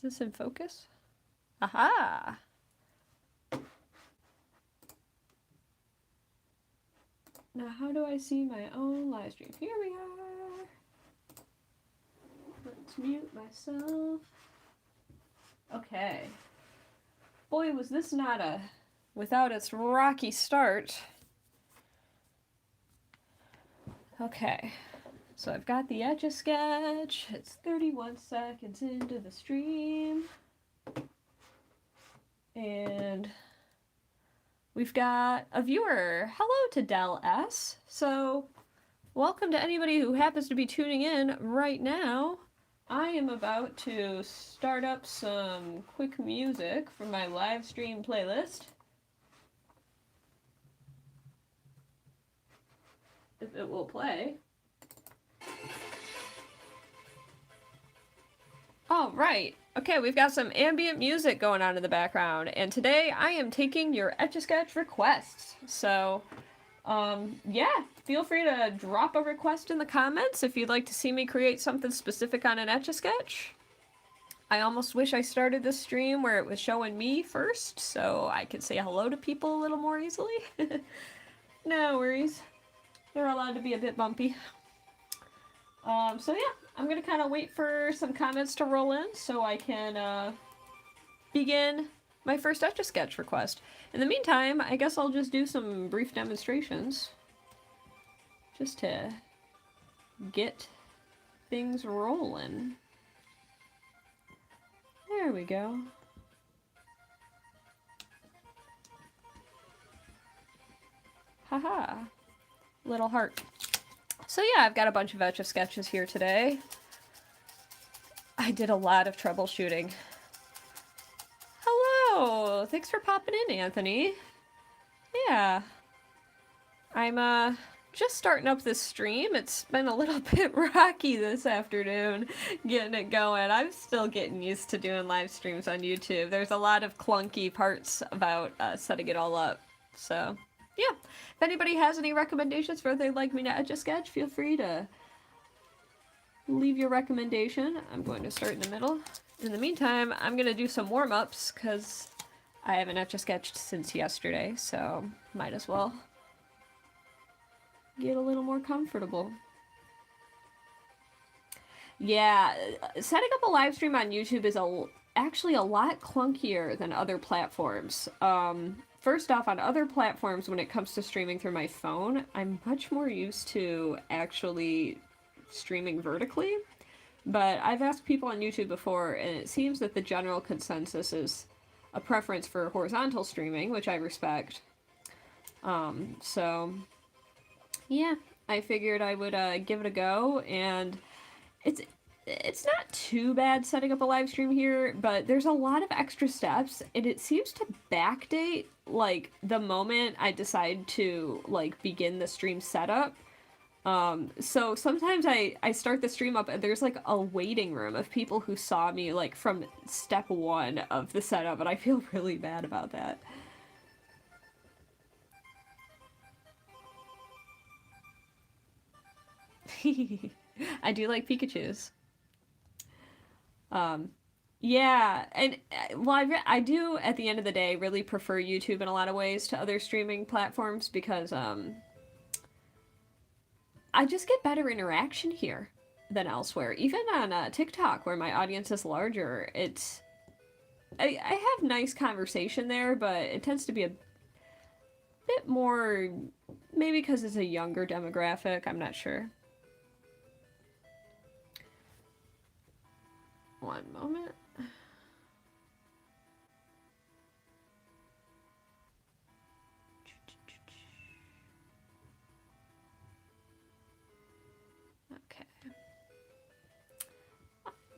this in focus? Aha! Now how do I see my own live stream? Here we are! Let's mute myself. Okay. Boy, was this not without its rocky start. Okay. So I've got the Etch-a-Sketch. It's 31 seconds into the stream. And we've got a viewer. Hello to Del S. So welcome to anybody who happens to be tuning in right now. I am about to start up some quick music from my live stream playlist. If it will play. All right. Okay, we've got some ambient music going on in the background, and today I am taking your Etch-a-Sketch requests. So, yeah, feel free to drop a request in the comments if you'd like to see me create something specific on an Etch-a-Sketch. I almost wish I started this stream where it was showing me first, so I could say hello to people a little more easily. No worries. They're allowed to be a bit bumpy. So yeah, I'm gonna kind of wait for some comments to roll in so I can begin my first Etch-a-Sketch request. In the meantime, I guess I'll just do some brief demonstrations just to get things rolling. There we go. Haha. Little heart. So yeah, I've got a bunch of Etch-a-Sketches here today. I did a lot of troubleshooting. Hello! Thanks for popping in, Anthony. Yeah. I'm just starting up this stream. It's been a little bit rocky this afternoon getting it going. I'm still getting used to doing live streams on YouTube. There's a lot of clunky parts about setting it all up. So yeah, if anybody has any recommendations for what they'd like me to Etch-a-Sketch, feel free to leave your recommendation. I'm going to start in the middle. In the meantime, I'm going to do some warm-ups because I haven't Etch-a-Sketched since yesterday, so might as well get a little more comfortable. Yeah, setting up a live stream on YouTube is actually a lot clunkier than other platforms. First off, on other platforms, when it comes to streaming through my phone, I'm much more used to actually streaming vertically. But I've asked people on YouTube before, and it seems that the general consensus is a preference for horizontal streaming, which I respect. So, yeah, I figured I would give it a go, and it's not too bad setting up a live stream here, but there's a lot of extra steps, and it seems to backdate, like, the moment I decide to, like, begin the stream setup. So sometimes I start the stream up and there's, like, a waiting room of people who saw me, like, from step 1 of the setup, and I feel really bad about that. I do like Pikachus. Yeah, and well, I do at the end of the day really prefer YouTube in a lot of ways to other streaming platforms because I just get better interaction here than elsewhere. Even on TikTok, where my audience is larger, I have nice conversation there, but it tends to be a bit more, maybe because it's a younger demographic, I'm not sure. One moment. Okay.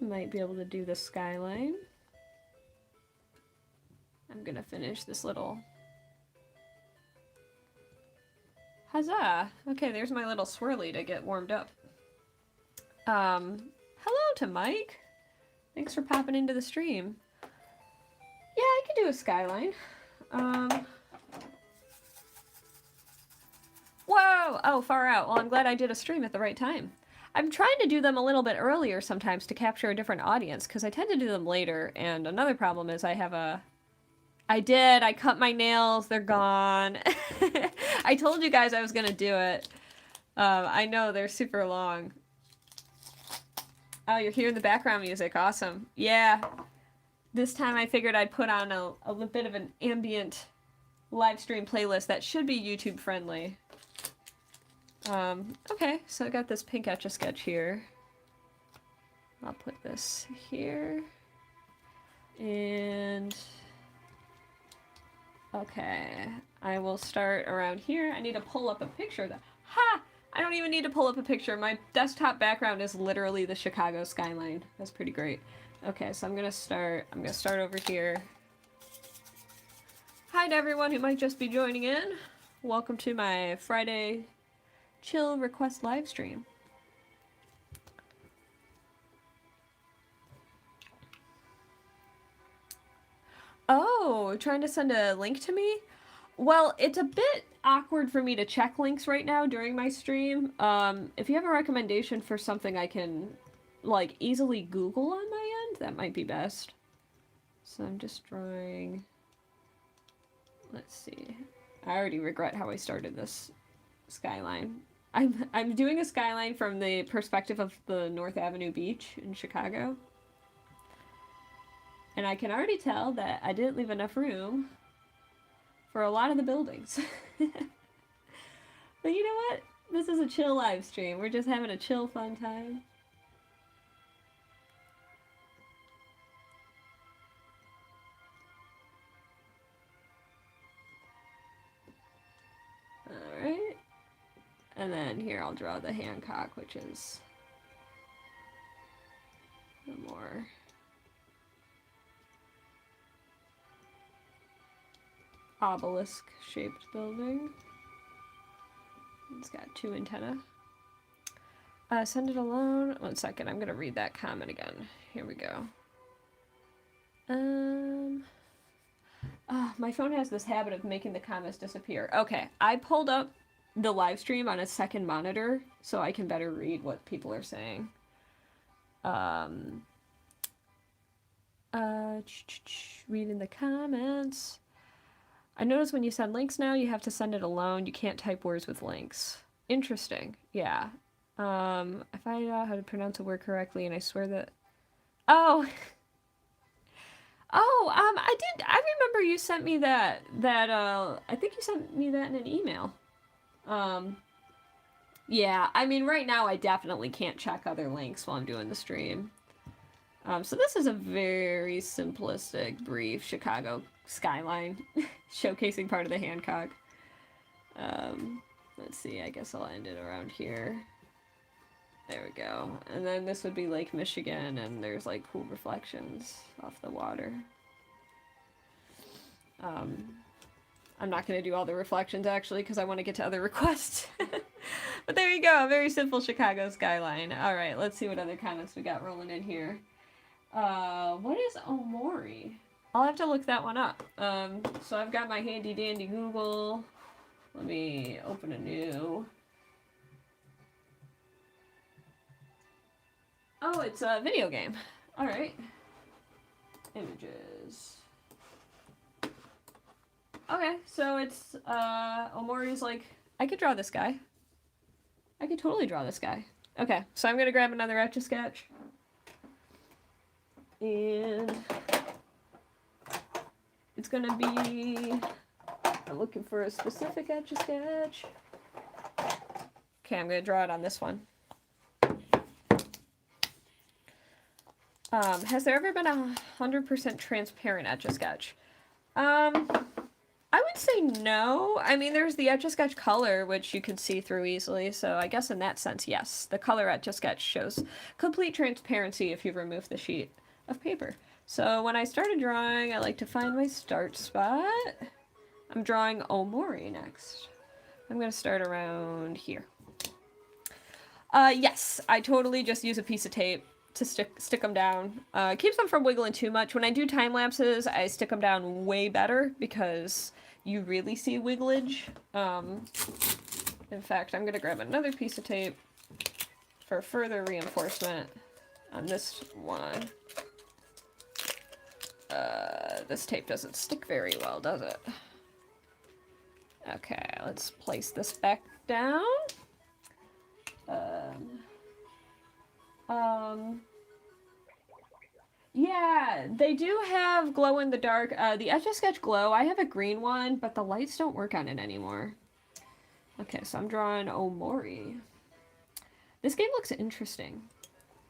Might be able to do the skyline. I'm gonna finish this little... Huzzah! Okay, there's my little swirly to get warmed up. Hello to Mike. Thanks for popping into the stream. Yeah, I could do a skyline. Whoa! Oh, far out. Well, I'm glad I did a stream at the right time. I'm trying to do them a little bit earlier sometimes to capture a different audience, because I tend to do them later, and another problem is I cut my nails, they're gone. I told you guys I was gonna do it. I know, they're super long. Oh, you're hearing the background music, awesome. Yeah, this time I figured I'd put on a bit of an ambient live stream playlist that should be YouTube friendly. Okay, so I got this pink Etch-a-Sketch here. I'll put this here. And okay, I will start around here. I need to pull up a picture of that. Ha! I don't even need to pull up a picture. My desktop background is literally the Chicago skyline. That's pretty great. Okay, so I'm gonna start over here. Hi to everyone who might just be joining in. Welcome to my Friday chill request live stream. Oh, trying to send a link to me? Well, it's a bit awkward for me to check links right now during my stream. If you have a recommendation for something I can, like, easily Google on my end, that might be best. So I'm just drawing... Let's see. I already regret how I started this skyline. I'm doing a skyline from the perspective of the North Avenue Beach in Chicago. And I can already tell that I didn't leave enough room for a lot of the buildings. But you know what? This is a chill live stream. We're just having a chill, fun time. Alright. And then here I'll draw the Hancock, which is the more... obelisk-shaped building. It's got 2 antennae. Send it alone. 1 second, I'm gonna read that comment again. Here we go. My phone has this habit of making the comments disappear. Okay, I pulled up the live stream on a second monitor so I can better read what people are saying. Reading the comments. I notice when you send links now, you have to send it alone. You can't type words with links. Interesting. Yeah. I find out how to pronounce a word correctly, and I swear that... Oh! I remember you sent me that, I think you sent me that in an email. Yeah, I mean, right now I definitely can't check other links while I'm doing the stream. So this is a very simplistic, brief Chicago skyline, showcasing part of the Hancock. Let's see, I guess I'll end it around here. There we go. And then this would be Lake Michigan, and there's like cool reflections off the water. I'm not going to do all the reflections actually, because I want to get to other requests. But there you go, a very simple Chicago skyline. Alright, let's see what other comments we got rolling in here. What is Omori? I'll have to look that one up. So I've got my handy dandy Google. Let me open a new. Oh, it's a video game. Alright. Images. Okay, so it's, Omori's like, I could draw this guy. I could totally draw this guy. Okay, so I'm gonna grab another Etch-a-Sketch. And it's gonna be, I'm looking for a specific Etch-a-Sketch. Okay, I'm gonna draw it on this one. Has there ever been 100% transparent Etch-a-Sketch? I would say no. I mean, there's the Etch-a-Sketch color, which you can see through easily, so I guess in that sense, yes. The color Etch-a-Sketch shows complete transparency if you remove the sheet of paper. So when I started drawing, I like to find my start spot. I'm drawing Omori next. I'm going to start around here. Yes, I totally just use a piece of tape to stick them down. Keeps them from wiggling too much. When I do time lapses, I stick them down way better because you really see wigglage. In fact, I'm gonna grab another piece of tape for further reinforcement on this one. This tape doesn't stick very well, does it? Okay, let's place this back down. Yeah, they do have glow in the dark. The Etch-a-Sketch Glow, I have a green one, but the lights don't work on it anymore. Okay, so I'm drawing Omori. This game looks interesting.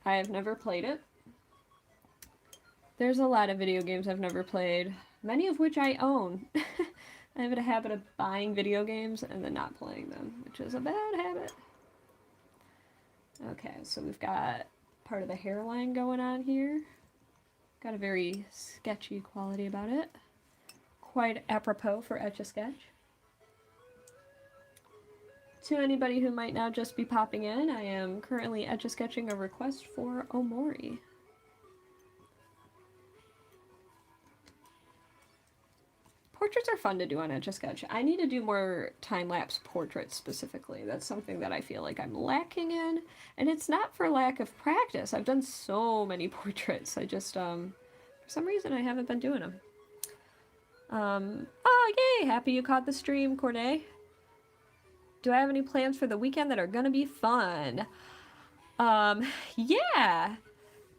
I have never played it. There's a lot of video games I've never played, many of which I own. I have a habit of buying video games and then not playing them, which is a bad habit. Okay, so we've got part of the hairline going on here. Got a very sketchy quality about it. Quite apropos for Etch-a-Sketch. To anybody who might now just be popping in, I am currently Etch-a-Sketching a request for Omori. Portraits are fun to do on Etch-a-Sketch. I need to do more time-lapse portraits specifically. That's something that I feel like I'm lacking in, and it's not for lack of practice. I've done so many portraits. I just, for some reason, I haven't been doing them. Oh, yay! Happy you caught the stream, Corday. Do I have any plans for the weekend that are gonna be fun? Yeah.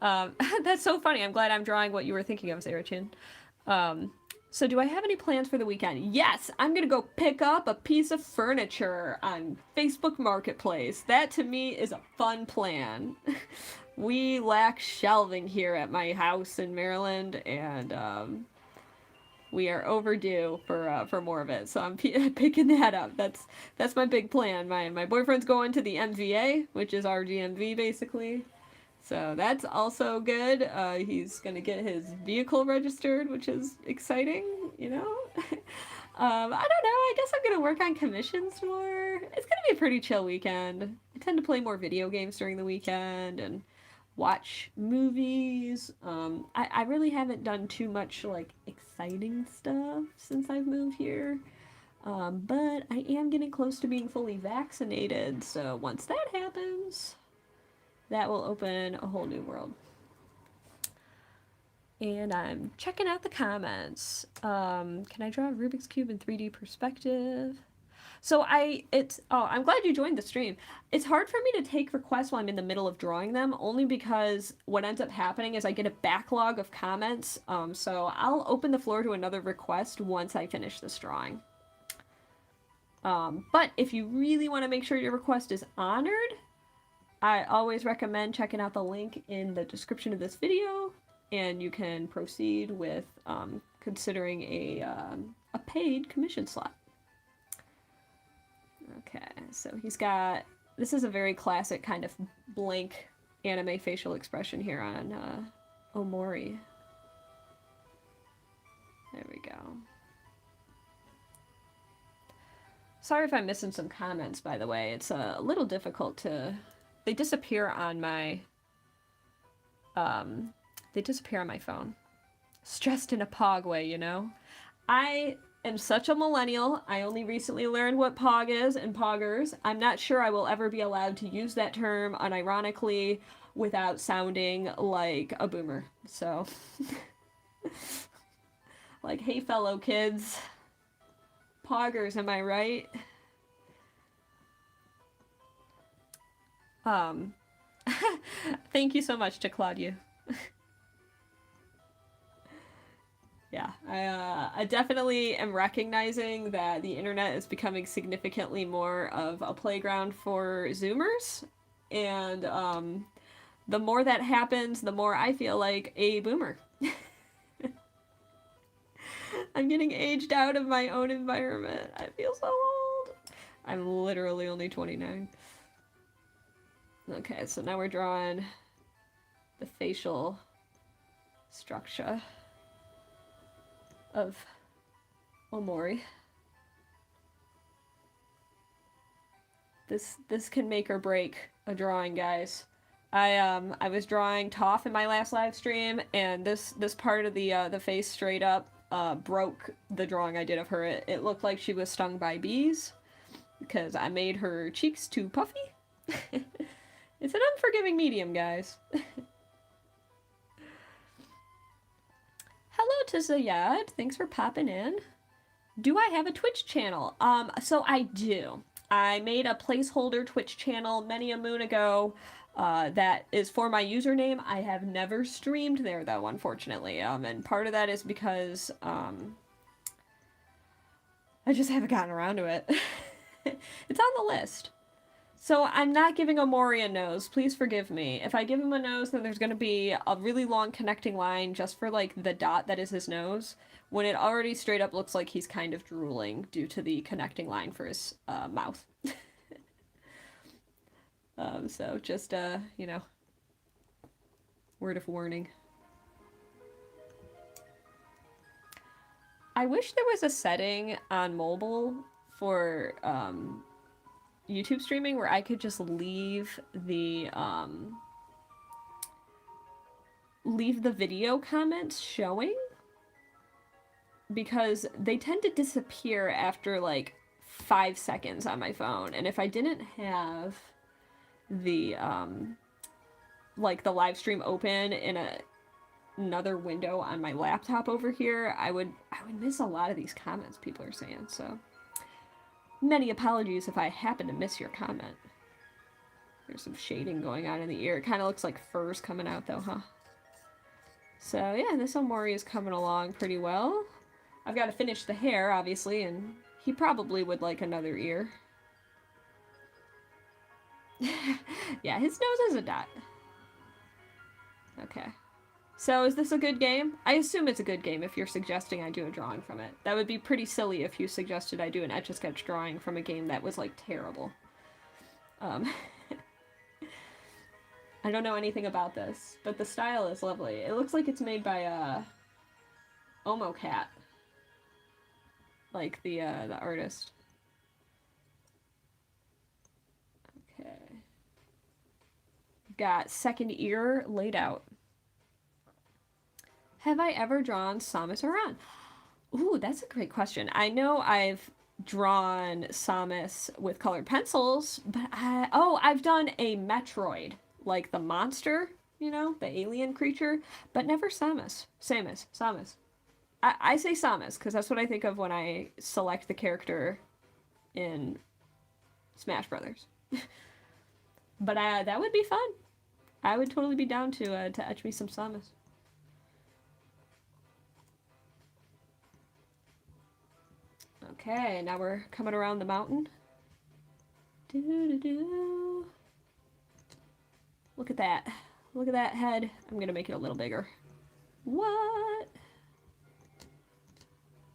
That's so funny. I'm glad I'm drawing what you were thinking of, Sarah Chin. So do I have any plans for the weekend? Yes, I'm gonna go pick up a piece of furniture on Facebook Marketplace. That to me is a fun plan. We lack shelving here at my house in Maryland, and we are overdue for more of it. So I'm picking that up. That's my big plan. My boyfriend's going to the MVA, which is our GMV basically. So that's also good. He's gonna get his vehicle registered, which is exciting, you know? I don't know, I guess I'm gonna work on commissions more. It's gonna be a pretty chill weekend. I tend to play more video games during the weekend and watch movies. I really haven't done too much, like, exciting stuff since I've moved here. But I am getting close to being fully vaccinated, so once that happens, that will open a whole new world. And I'm checking out the comments. Can I draw a Rubik's Cube in 3D perspective? So I'm glad you joined the stream. It's hard for me to take requests while I'm in the middle of drawing them, only because what ends up happening is I get a backlog of comments. So I'll open the floor to another request once I finish this drawing. But if you really want to make sure your request is honored, I always recommend checking out the link in the description of this video, and you can proceed with considering a paid commission slot. Okay, so he's got, this is a very classic kind of blank anime facial expression here on Omori. There we go. Sorry if I'm missing some comments, by the way. It's a little difficult to... They disappear on my phone. Stressed in a pog way, you know? I am such a millennial. I only recently learned what pog is and poggers. I'm not sure I will ever be allowed to use that term unironically without sounding like a boomer. So, like, hey fellow kids, poggers, am I right? Thank you so much to Claudia. Yeah, I definitely am recognizing that the internet is becoming significantly more of a playground for Zoomers, and the more that happens, the more I feel like a boomer. I'm getting aged out of my own environment. I feel so old. I'm literally only 29. Okay, so now we're drawing the facial structure of Omori. This can make or break a drawing, guys. I was drawing Toph in my last live stream, and this part of the face straight up broke the drawing I did of her. It looked like she was stung by bees because I made her cheeks too puffy. It's an unforgiving medium, guys. Hello to Zayad. Thanks for popping in. Do I have a Twitch channel? So I do. I made a placeholder Twitch channel many a moon ago that is for my username. I have never streamed there, though, unfortunately. And part of that is because I just haven't gotten around to it. It's on the list. So I'm not giving Omori a nose. Please forgive me. If I give him a nose, then there's going to be a really long connecting line just for, like, the dot that is his nose, when it already straight up looks like he's kind of drooling due to the connecting line for his mouth. So just, you know, word of warning. I wish there was a setting on mobile for YouTube streaming where I could just leave the video comments showing, because they tend to disappear after like 5 seconds on my phone, and if I didn't have the like the live stream open in another window on my laptop over here, I would miss a lot of these comments people are saying. So many apologies if I happen to miss your comment. There's some shading going on in the ear. It kind of looks like fur's coming out though, huh? So yeah, this Omori is coming along pretty well. I've got to finish the hair, obviously, and he probably would like another ear. Yeah, his nose is a dot. Okay. So is this a good game? I assume it's a good game if you're suggesting I do a drawing from it. That would be pretty silly if you suggested I do an Etch-a-Sketch drawing from a game that was, like, terrible. I don't know anything about this, but the style is lovely. It looks like it's made by, Omocat. Like, the artist. Okay. Got second ear laid out. Have I ever drawn Samus Aran? Ooh, that's a great question. I know I've drawn Samus with colored pencils, but I've done a Metroid, like the monster, you know, the alien creature, but never Samus. Samus. I say Samus because that's what I think of when I select the character in Smash Brothers. But that would be fun. I would totally be down to etch me some Samus. Okay, now we're coming around the mountain. Doo-doo-doo. Look at that. Look at that head. I'm gonna make it a little bigger. What?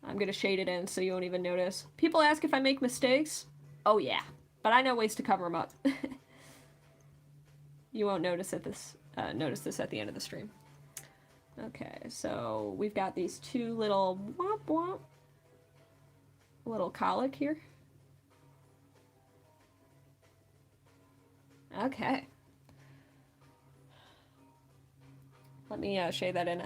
I'm gonna shade it in so you won't even notice. People ask if I make mistakes. Oh yeah, but I know ways to cover them up. You won't notice this at the end of the stream. Okay, so we've got these two little womp womp. Little colic here. Okay. Let me shade that in.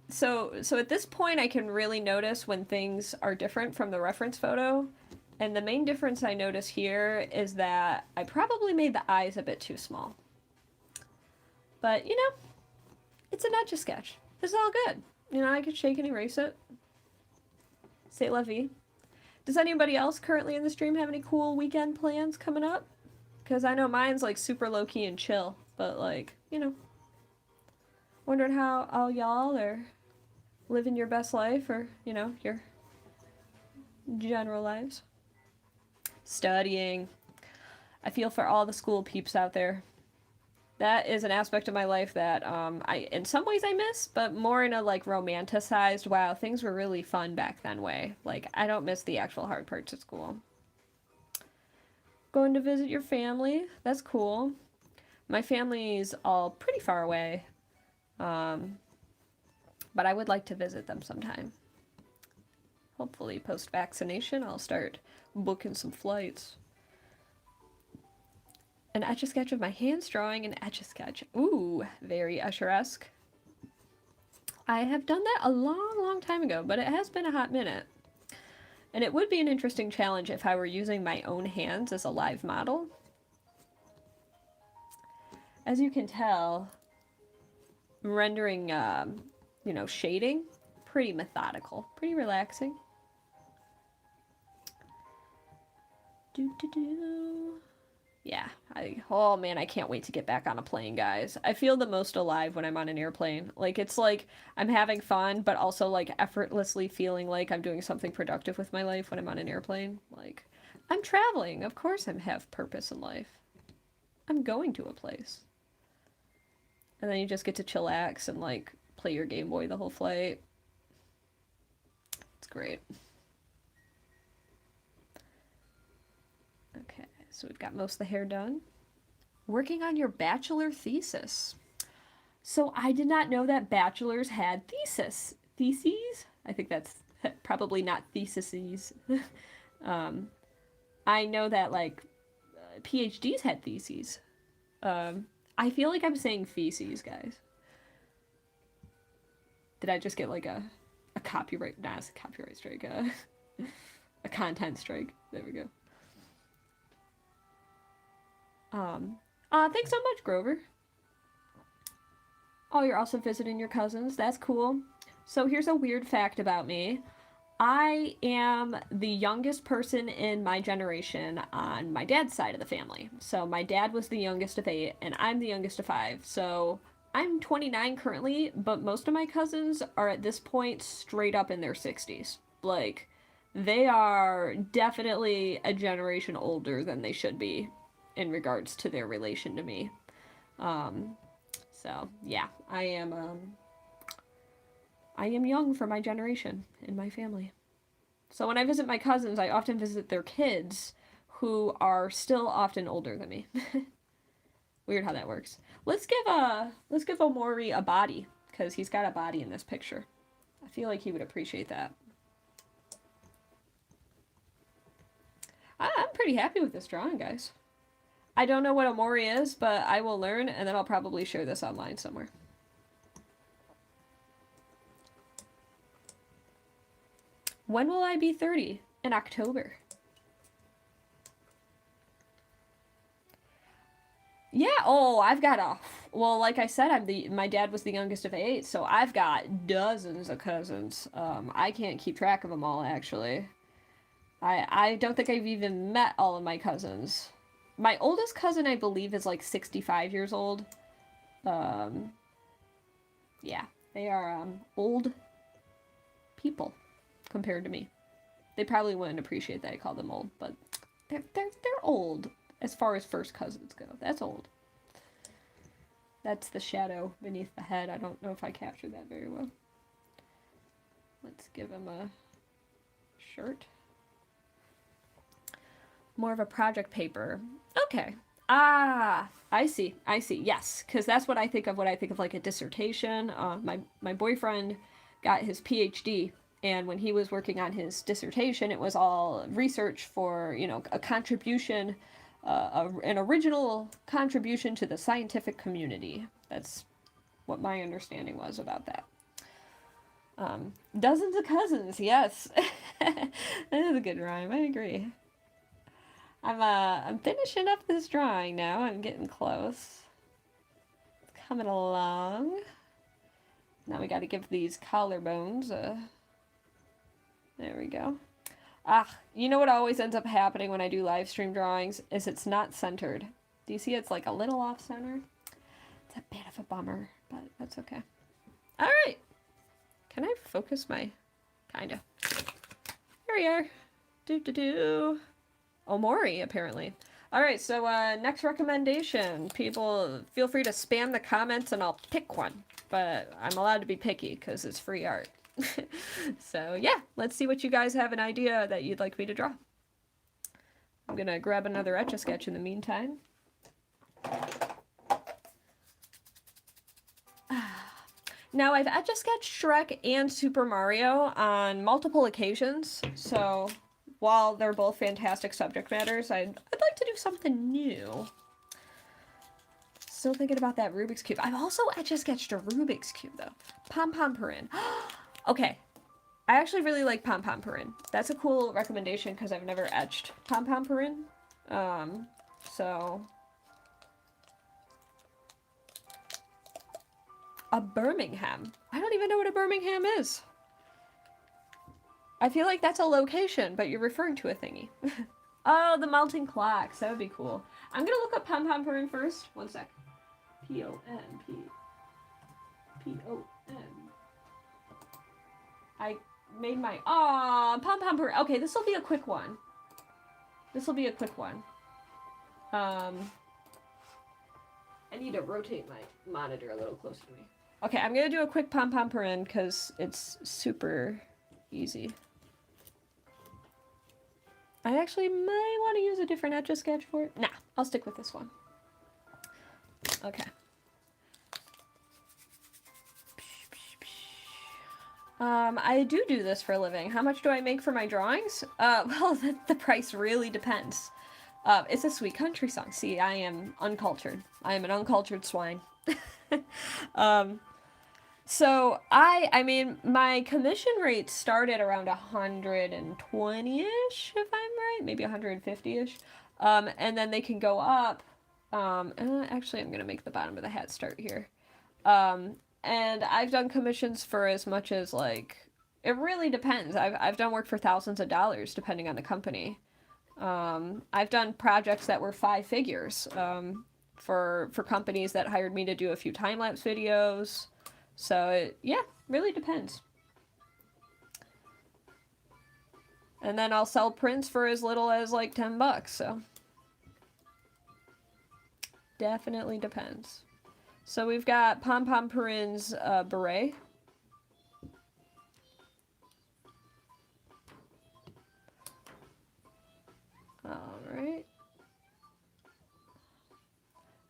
So at this point I can really notice when things are different from the reference photo. And the main difference I notice here is that I probably made the eyes a bit too small. But, you know, it's an Etch-a-Sketch. This is all good. You know, I can shake and erase it. C'est la vie. Does anybody else currently in the stream have any cool weekend plans coming up? Because I know mine's like super low-key and chill, but like, you know, wondering how all y'all are living your best life or, you know, your general lives. Studying. I feel for all the school peeps out there. That is an aspect of my life that in some ways I miss, but more in a like romanticized, wow, things were really fun back then way. Like, I don't miss the actual hard parts of school. Going to visit your family, that's cool. My family's all pretty far away, but I would like to visit them sometime. Hopefully post-vaccination I'll start booking some flights. An Etch-a-Sketch of my hands drawing an Etch-a-Sketch. Ooh, very Usher-esque. I have done that a long, long time ago, but it has been a hot minute. And it would be an interesting challenge if I were using my own hands as a live model. As you can tell, rendering, you know, shading, pretty methodical, pretty relaxing. Yeah, oh man, I can't wait to get back on a plane, guys. I feel the most alive when I'm on an airplane. Like, it's like I'm having fun, but also like effortlessly feeling like I'm doing something productive with my life when I'm on an airplane. Like, I'm traveling. Of course I have purpose in life. I'm going to a place. And then you just get to chillax and like play your Game Boy the whole flight. It's great. Okay, so we've got most of the hair done. Working on your bachelor thesis. So I did not know that bachelors had theses. I think that's probably not theses. I know that like PhDs had theses. I feel like I'm saying feces, guys. Did I just get like a copyright? Nah, it's a copyright strike. A content strike. There we go. Thanks so much, Grover. Oh, you're also visiting your cousins. That's cool. So here's a weird fact about me. I am the youngest person in my generation on my dad's side of the family. So my dad was the youngest of 8, and I'm the youngest of 5. So I'm 29 currently, but most of my cousins are at this point straight up in their 60s. Like, they are definitely a generation older than they should be in regards to their relation to me. So yeah, I am young for my generation in my family. So when I visit my cousins, I often visit their kids, who are still often older than me. Weird how that works. Let's give Omori a body, because he's got a body in this picture. I feel like he would appreciate that. I'm pretty happy with this drawing, guys. I don't know what Omori is, but I will learn, and then I'll probably share this online somewhere. When will I be 30? In October. Yeah, oh, I've got well, like I said, my dad was the youngest of 8, so I've got dozens of cousins. I can't keep track of them all, actually. I don't think I've even met all of my cousins. My oldest cousin, I believe, is like 65 years old. Yeah, they are old people compared to me. They probably wouldn't appreciate that I call them old, but they're old as far as first cousins go. That's old. That's the shadow beneath the head. I don't know if I captured that very well. Let's give him a shirt. More of a project paper. Okay. Ah, I see. Yes, because that's what I think of when I think of like a dissertation. My boyfriend got his PhD, and when he was working on his dissertation, it was all research for, you know, a contribution, an original contribution to the scientific community. That's what my understanding was about that. Dozens of cousins, yes. That is a good rhyme. I agree. I'm finishing up this drawing now. I'm getting close. It's coming along. Now we got to give these collarbones there we go. You know what always ends up happening when I do live stream drawings is it's not centered. Do you see it's like a little off center? It's a bit of a bummer, but that's okay. All right. Can I focus my... Kinda. Here we are. Do. Omori, apparently. Alright, so next recommendation. People, feel free to spam the comments and I'll pick one. But I'm allowed to be picky because it's free art. So yeah, let's see what you guys have an idea that you'd like me to draw. I'm gonna grab another Etch-a-Sketch in the meantime. Now, I've Etch-a-Sketched Shrek and Super Mario on multiple occasions, so... While they're both fantastic subject matters, I'd like to do something new. Still thinking about that Rubik's Cube. I've also Etch-a-Sketched a Rubik's Cube, though. Pom-Pom-Purin. Okay. I actually really like Pom-Pom-Purin. That's a cool recommendation because I've never etched Pom-Pom-Purin. So... A Birmingham. I don't even know what a Birmingham is. I feel like that's a location, but you're referring to a thingy. Oh, the melting clocks. That would be cool. I'm gonna look up Pom Pom Purin first. One sec. P-O-M-P. P-O-M. I made my... Aw, Pom Pom Purin. Okay, this will be a quick one. This will be a quick one. I need to rotate my monitor a little closer to me. Okay, I'm gonna do a quick Pom Pom Purin because it's super easy. I actually might want to use a different Etch-a-Sketch for it. Nah, I'll stick with this one. Okay. I do this for a living. How much do I make for my drawings? Well, the price really depends. It's a Sweet Country song. See, I am uncultured. I am an uncultured swine. So I mean, my commission rates start at around 120-ish, if I'm right, maybe 150-ish. And then they can go up. Actually, I'm gonna make the bottom of the hat start here. And I've done commissions for as much as, like, it really depends. I've done work for thousands of dollars depending on the company. I've done projects that were 5 figures for companies that hired me to do a few time-lapse videos. So, yeah, really depends. And then I'll sell prints for as little as, like, $10, so. Definitely depends. So we've got Pom Pom Purin's beret. Alright.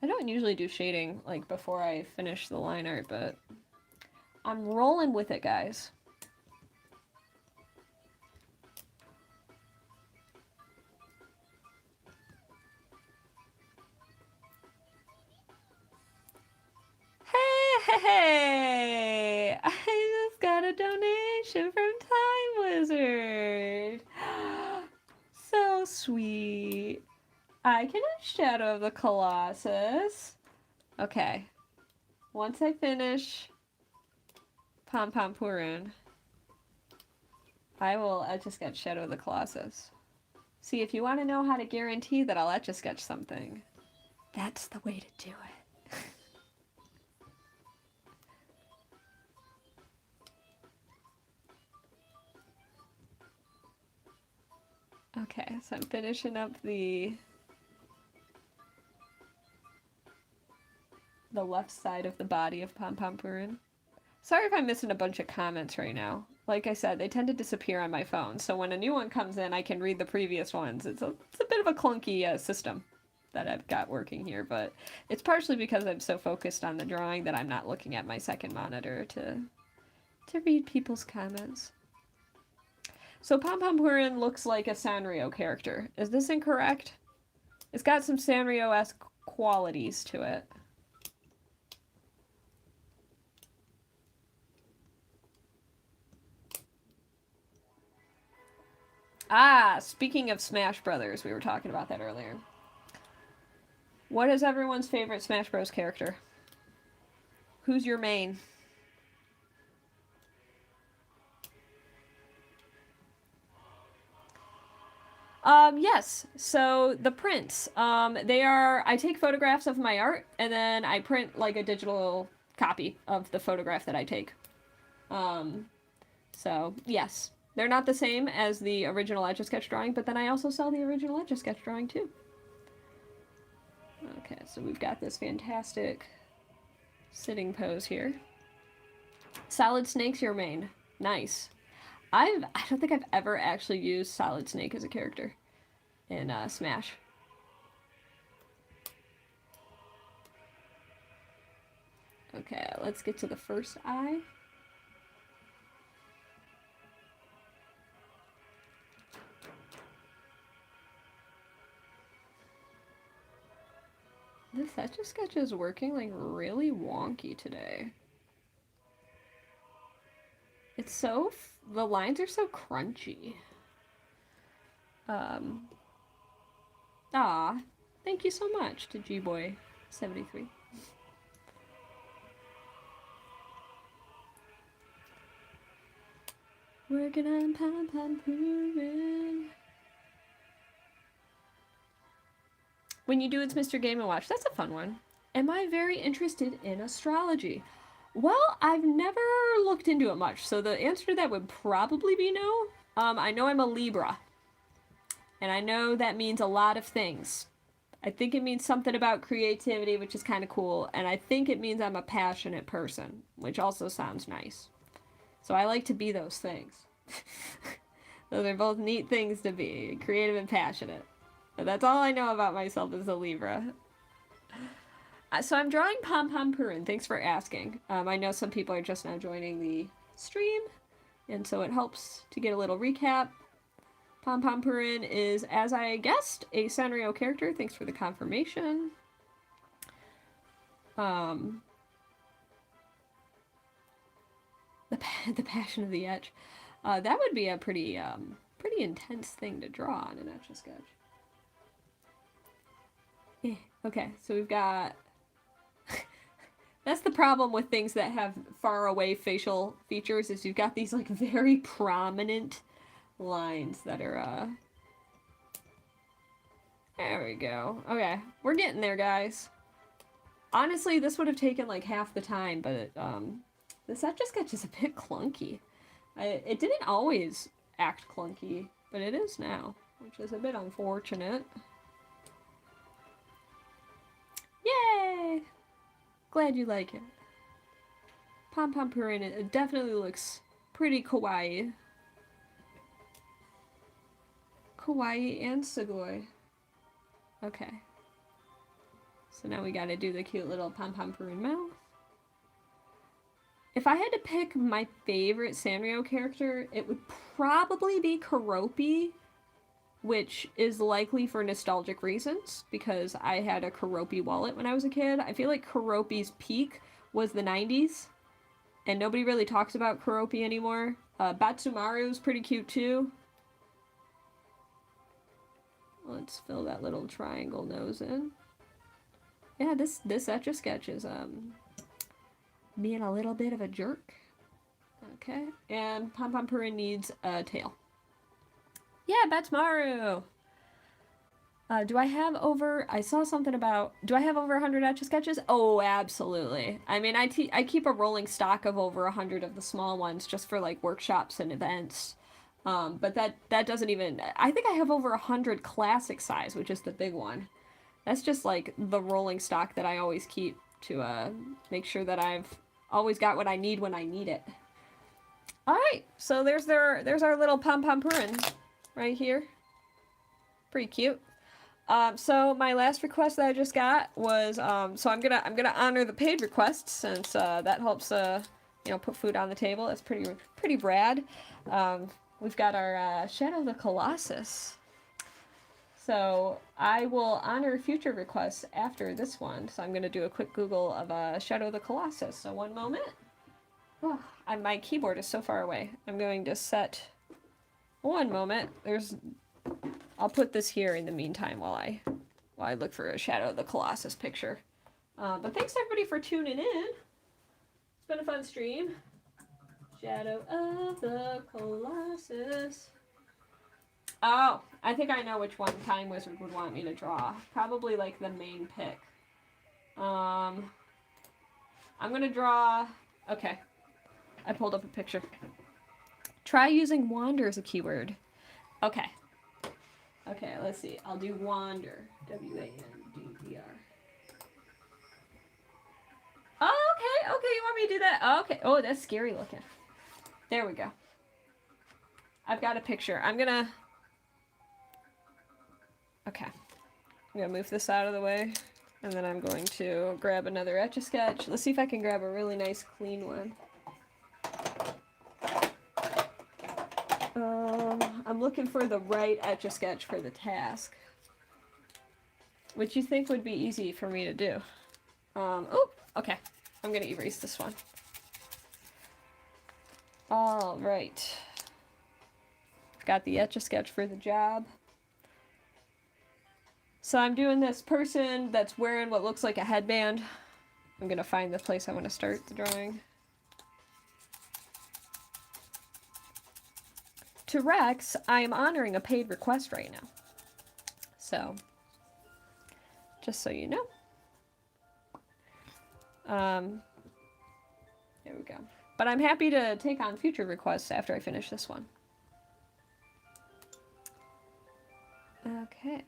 I don't usually do shading, like, before I finish the line art, but I'm rolling with it, guys. Hey! I just got a donation from Time Wizard. So sweet. I can have Shadow the Colossus. Okay. Once I finish Pom Pom Purin, I will Etch-a-Sketch Shadow the Colossus. See, if you want to know how to guarantee that I'll Etch-a-Sketch something, that's the way to do it. Okay, so I'm finishing up the left side of the body of Pom Pom Purin. Sorry if I'm missing a bunch of comments right now. Like I said, they tend to disappear on my phone, so when a new one comes in, I can read the previous ones. It's a bit of a clunky system that I've got working here, but it's partially because I'm so focused on the drawing that I'm not looking at my second monitor to read people's comments. So Pom Pom Purin looks like a Sanrio character. Is this incorrect? It's got some Sanrio-esque qualities to it. Ah, speaking of Smash Brothers, we were talking about that earlier. What is everyone's favorite Smash Bros. Character? Who's your main? Yes. So the prints, I take photographs of my art and then I print like a digital copy of the photograph that I take. So yes, they're not the same as the original Etch-a-Sketch drawing, but then I also sell the original Etch-a-Sketch drawing too. Okay, so we've got this fantastic sitting pose here. Solid Snake's your main. Nice. I don't think I've ever actually used Solid Snake as a character in Smash. Okay, let's get to the first eye. This Etch-a-Sketch is working like really wonky today. It's so, the lines are so crunchy. Thank you so much to Gboy73. Working on pom pom purin. When you do It's Mr. Game & Watch, that's a fun one. Am I very interested in astrology? Well, I've never looked into it much, so the answer to that would probably be no. I know I'm a Libra, and I know that means a lot of things. I think it means something about creativity, which is kind of cool, and I think it means I'm a passionate person, which also sounds nice. So I like to be those things. Those are both neat things to be, creative and passionate. But that's all I know about myself as a Libra. So I'm drawing Pom Pom Purin. Thanks for asking. I know some people are just now joining the stream, and so it helps to get a little recap. Pom Pom Purin is, as I guessed, a Sanrio character. Thanks for the confirmation. The Passion of the Etch. That would be a pretty intense thing to draw on an Etch-a-Sketch. Okay, so we've got... That's the problem with things that have far away facial features, is you've got these like very prominent lines that are there we go. Okay, we're getting there, guys. Honestly, this would have taken like half the time, but this Etch-a-Sketch is a bit clunky. It didn't always act clunky, but it is now, which is a bit unfortunate. Yay! Glad you like it. Pom Pom Purin, it definitely looks pretty kawaii. Kawaii and sugoi. Okay. So now we gotta do the cute little Pom Pom Purin mouth. If I had to pick my favorite Sanrio character, it would probably be Keroppi, which is likely for nostalgic reasons, because I had a Keroppi wallet when I was a kid. I feel like Keroppi's peak was the 90s, and nobody really talks about Keroppi anymore. Batsumaru's pretty cute too. Let's fill that little triangle nose in. Yeah, this Etch-a-Sketch is being a little bit of a jerk. Okay, and Pom Pom Purin needs a tail. Yeah, Batsumaru! Do I have over... I saw something about... Do I have over 100 Etch-a-Sketches? Oh, absolutely. I mean, I keep a rolling stock of over 100 of the small ones just for, like, workshops and events. But that doesn't even... I think I have over 100 classic size, which is the big one. That's just, like, the rolling stock that I always keep to make sure that I've always got what I need when I need it. Alright, so there's our little Pom Pom Purin right here. Pretty cute. So my last request that I just got was, so I'm gonna honor the paid requests, since that helps you know, put food on the table. It's pretty rad. We've got our Shadow the Colossus. So I will honor future requests after this one. So I'm gonna do a quick Google of Shadow the Colossus. So one moment. Oh, my keyboard is so far away. I'm going to set. One moment. I'll put this here in the meantime while I look for a Shadow of the Colossus picture. But thanks everybody for tuning in. It's been a fun stream. Shadow of the Colossus. Oh, I think I know which one Time Wizard would want me to draw. Probably like the main pick. I'm gonna draw... Okay. I pulled up a picture. Try using wander as a keyword. Okay. Okay, let's see. I'll do wander. W-A-N-D-E-R. Oh, okay. Okay, you want me to do that? Oh, okay. Oh, that's scary looking. There we go. I've got a picture. I'm gonna... Okay. I'm gonna move this out of the way. And then I'm going to grab another Etch-a-Sketch. Let's see if I can grab a really nice, clean one. I'm looking for the right Etch-a-Sketch for the task. Which you think would be easy for me to do. Oh, okay. I'm gonna erase this one. All right. Got the Etch-a-Sketch for the job. So I'm doing this person that's wearing what looks like a headband. I'm gonna find the place I want to start the drawing. to Rex, I am honoring a paid request right now. So, just so you know. There we go. But I'm happy to take on future requests after I finish this one. Okay.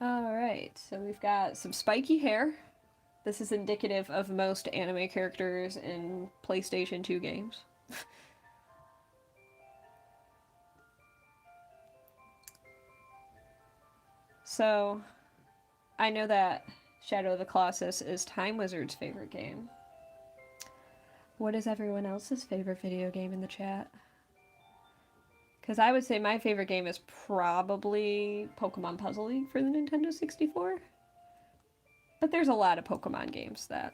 Alright, so we've got some spiky hair. This is indicative of most anime characters in PlayStation 2 games. So, I know that Shadow the Colossus is Time Wizard's favorite game. What is everyone else's favorite video game in the chat? Because I would say my favorite game is probably Pokemon Puzzle League for the Nintendo 64. But there's a lot of Pokemon games that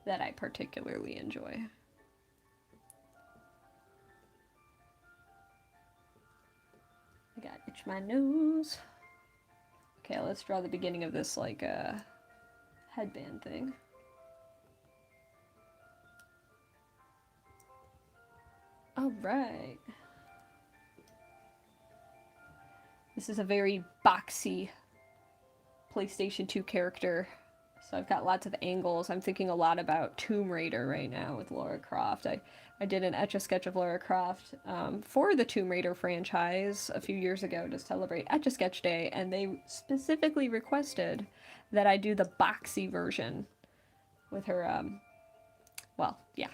I particularly enjoy. I gotta itch my nose. Okay, let's draw the beginning of this, like, headband thing. Alright. This is a very boxy PlayStation 2 character. So I've got lots of angles. I'm thinking a lot about Tomb Raider right now with Lara Croft. I did an Etch-a-Sketch of Lara Croft for the Tomb Raider franchise a few years ago to celebrate Etch-a-Sketch Day, and they specifically requested that I do the boxy version with her, well, yeah.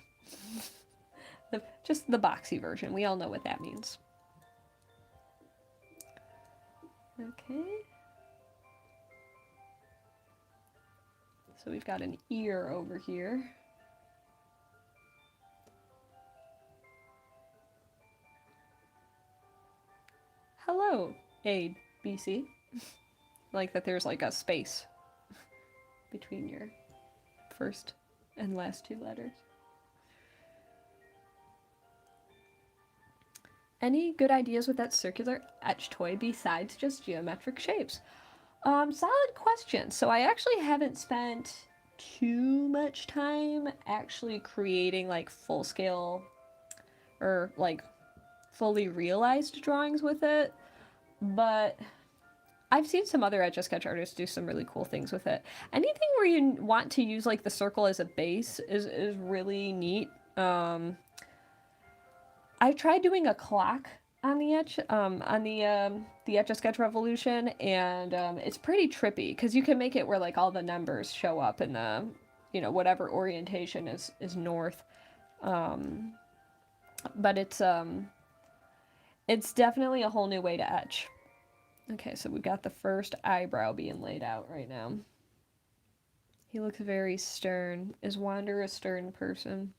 Just the boxy version. We all know what that means. Okay. So we've got an ear over here. Hello, A, B, C. Like that there's like a space between your first and last two letters. Any good ideas with that circular etch toy besides just geometric shapes? Solid question. So I actually haven't spent too much time actually creating like full scale or like fully realized drawings with it, but I've seen some other Etch-a-Sketch artists do some really cool things with it. Anything where you want to use like the circle as a base is really neat. I tried doing a clock on the Etch, on the Etch-a-Sketch Revolution, and it's pretty trippy because you can make it where like all the numbers show up in the, you know, whatever orientation is north. But it's definitely a whole new way to etch. Okay, so we've got the first eyebrow being laid out right now. He looks very stern. Is Wander a stern person?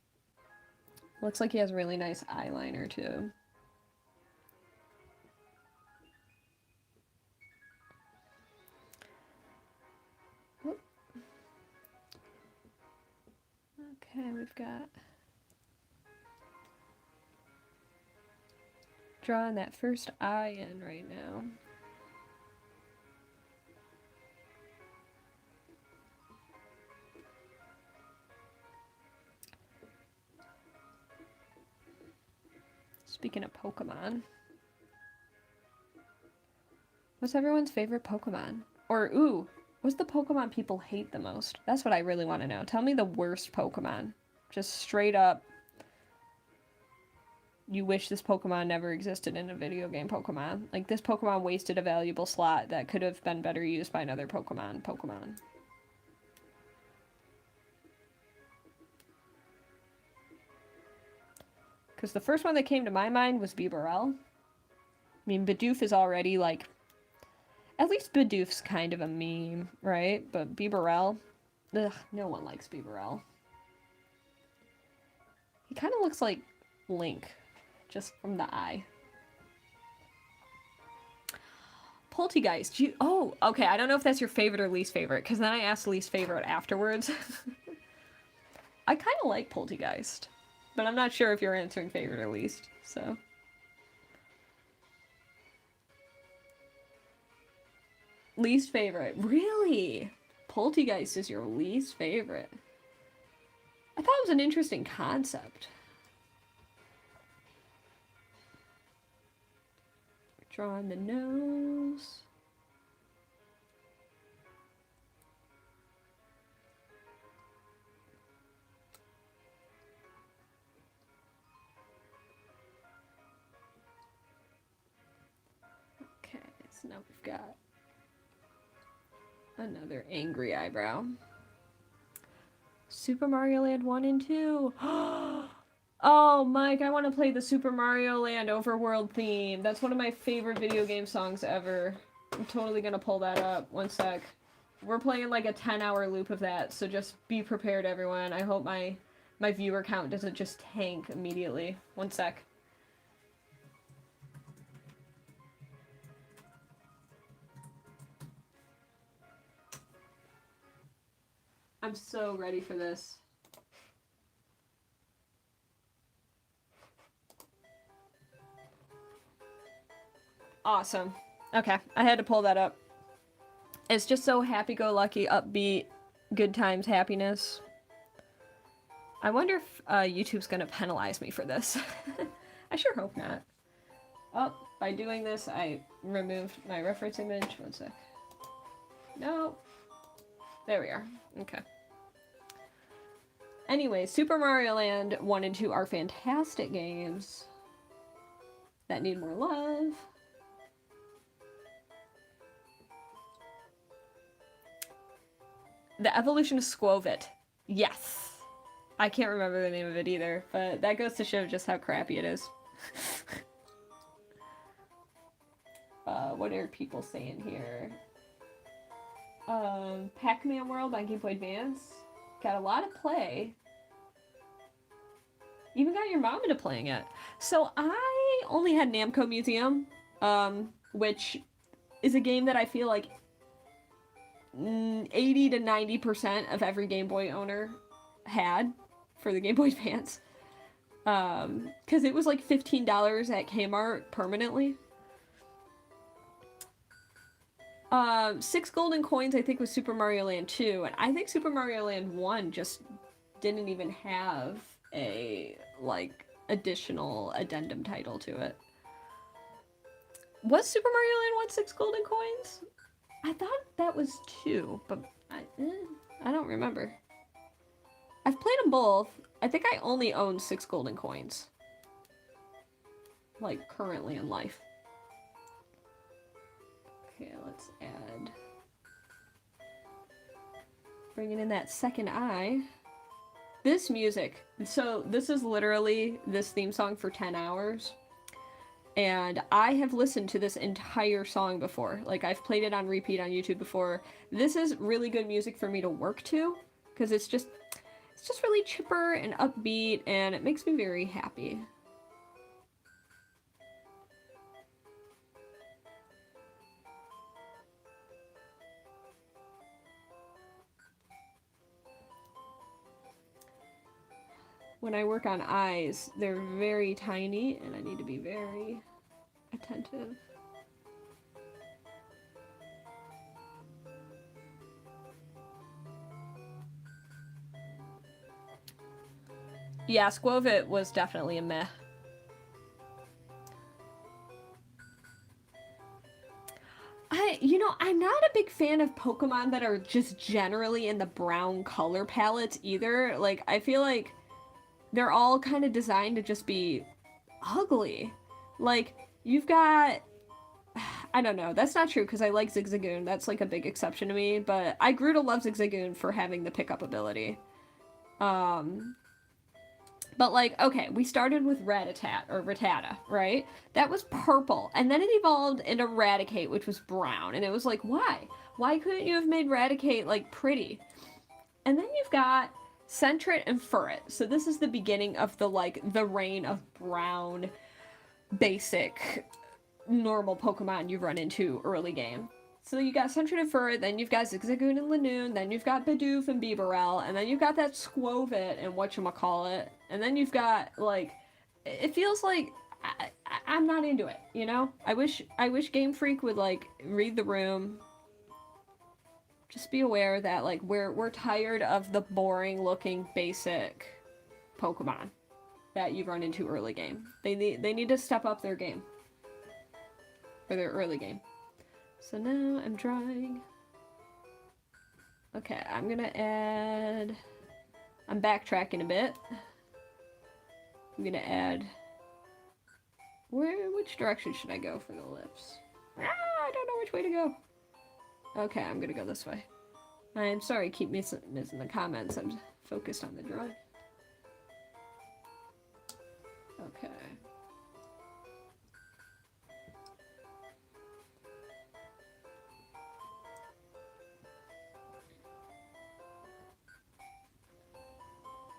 Looks like he has really nice eyeliner too. Okay, we've got drawing that first eye in right now. Speaking of Pokemon, what's everyone's favorite Pokemon? Or, ooh, what's the Pokemon people hate the most? That's what I really want to know. Tell me the worst Pokemon. Just straight up, you wish this Pokemon never existed in a video game Pokemon. Like, this Pokemon wasted a valuable slot that could have been better used by another Pokemon. Because the first one that came to my mind was Bibarel. I mean, Bidoof is already, like... At least Bidoof's kind of a meme, right? But Bibarel... Ugh, no one likes Bibarel. He kind of looks like Link, just from the eye. Poltegeist. Oh, okay, I don't know if that's your favorite or least favorite, because then I asked least favorite afterwards. I kind of like Poltegeist. But I'm not sure if you're answering favorite or least, so. Least favorite. Really? Poltegeist is your least favorite. I thought it was an interesting concept. Drawing the nose. Okay, so now we've got another angry eyebrow. Super Mario Land 1 and 2. Oh, Mike, I want to play the Super Mario Land overworld theme. That's one of my favorite video game songs ever. I'm totally gonna pull that up. One sec. We're playing like a 10-hour loop of that, so just be prepared, everyone. I hope my viewer count doesn't just tank immediately. One sec. I'm so ready for this. Awesome. Okay, I had to pull that up. It's just so happy-go-lucky, upbeat, good times, happiness. I wonder if YouTube's gonna penalize me for this. I sure hope not. Oh, by doing this, I removed my reference image. One sec. No. There we are. Okay. Anyway, Super Mario Land 1 and 2 are fantastic games that need more love. The Evolution of Squovit. Yes. I can't remember the name of it either, but that goes to show just how crappy it is. What are people saying here? Pac-Man World on Game Boy Advance. Got a lot of play. Even got your mom into playing it. So I only had Namco Museum, which is a game that I feel like 80 to 90% of every Game Boy owner had for the Game Boy Advance. Because it was like $15 at Kmart permanently. 6 golden coins I think was Super Mario Land 2, and I think Super Mario Land 1 just didn't even have a, like, additional addendum title to it. Was Super Mario Land 1 6 golden coins? I thought that was 2, but I don't remember. I've played them both. I think I only own 6 golden coins. Like, currently in life. Okay, let's add... Bringing in that second eye. This music. So, this is literally this theme song for 10 hours. And I have listened to this entire song before. Like, I've played it on repeat on YouTube before. This is really good music for me to work to, because it's just really chipper and upbeat, and it makes me very happy. When I work on eyes, they're very tiny, and I need to be very attentive. Yeah, Squovit was definitely a meh. I'm not a big fan of Pokemon that are just generally in the brown color palettes either. Like, I feel like they're all kind of designed to just be ugly. Like, you've got... I don't know. That's not true, because I like Zigzagoon. That's, like, a big exception to me. But I grew to love Zigzagoon for having the pickup ability. But, like, okay, we started with Rattata, right? That was purple, and then it evolved into Raticate, which was brown, and it was like, why? Why couldn't you have made Raticate, like, pretty? And then you've got Sentret and Furret. So this is the beginning of the, like, the reign of brown, basic, normal Pokemon you run into early game. So you got Sentret and Furret, then you've got Zigzagoon and Lanoon, then you've got Bidoof and Bibarel, and then you've got that Squovit and whatchamacallit, and then you've got, like, it feels like I'm not into it, you know? I wish Game Freak would, like, read the room. Just be aware that, like, we're tired of the boring looking basic Pokemon that you run into early game. They need to step up their game. Or their early game. So now I'm drawing. Okay, I'm gonna add... I'm backtracking a bit. I'm gonna add... Which direction should I go for the lips? I don't know which way to go. Okay, I'm gonna go this way. I'm sorry, keep missing the comments. I'm focused on the drawing. Okay.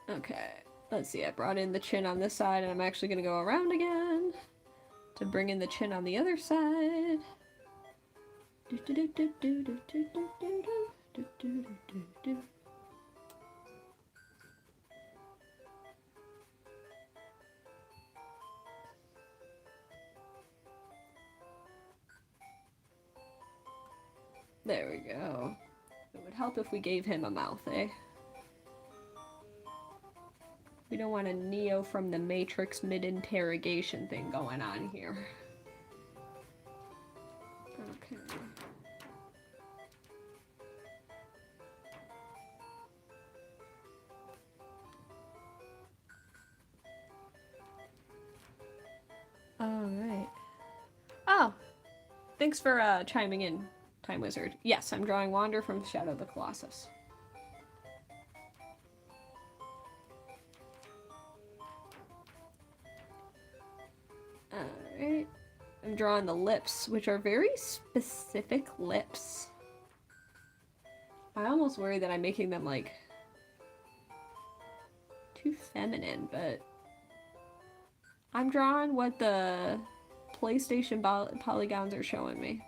Okay, let's see, I brought in the chin on this side, and I'm actually gonna go around again to bring in the chin on the other side. There we go. It would help if we gave him a mouth, eh? We don't want a Neo from the Matrix mid-interrogation thing going on here. Okay. Alright. Oh! Thanks for chiming in, Time Wizard. Yes, I'm drawing Wander from Shadow the Colossus. Alright. I'm drawing the lips, which are very specific lips. I almost worry that I'm making them, like, too feminine, but I'm drawing what the PlayStation polygons are showing me.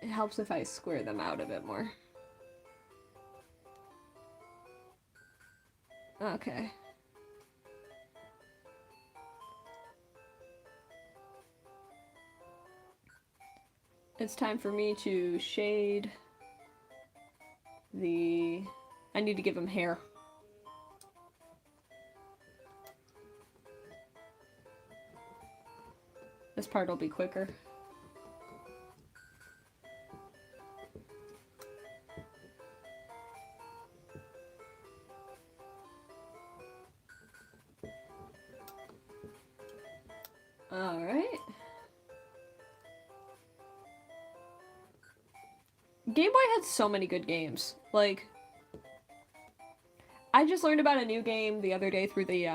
It helps if I square them out a bit more. Okay. It's time for me to shade the... I need to give him hair. This part will be quicker. Alright. Game Boy had so many good games. Like, I just learned about a new game the other day through the,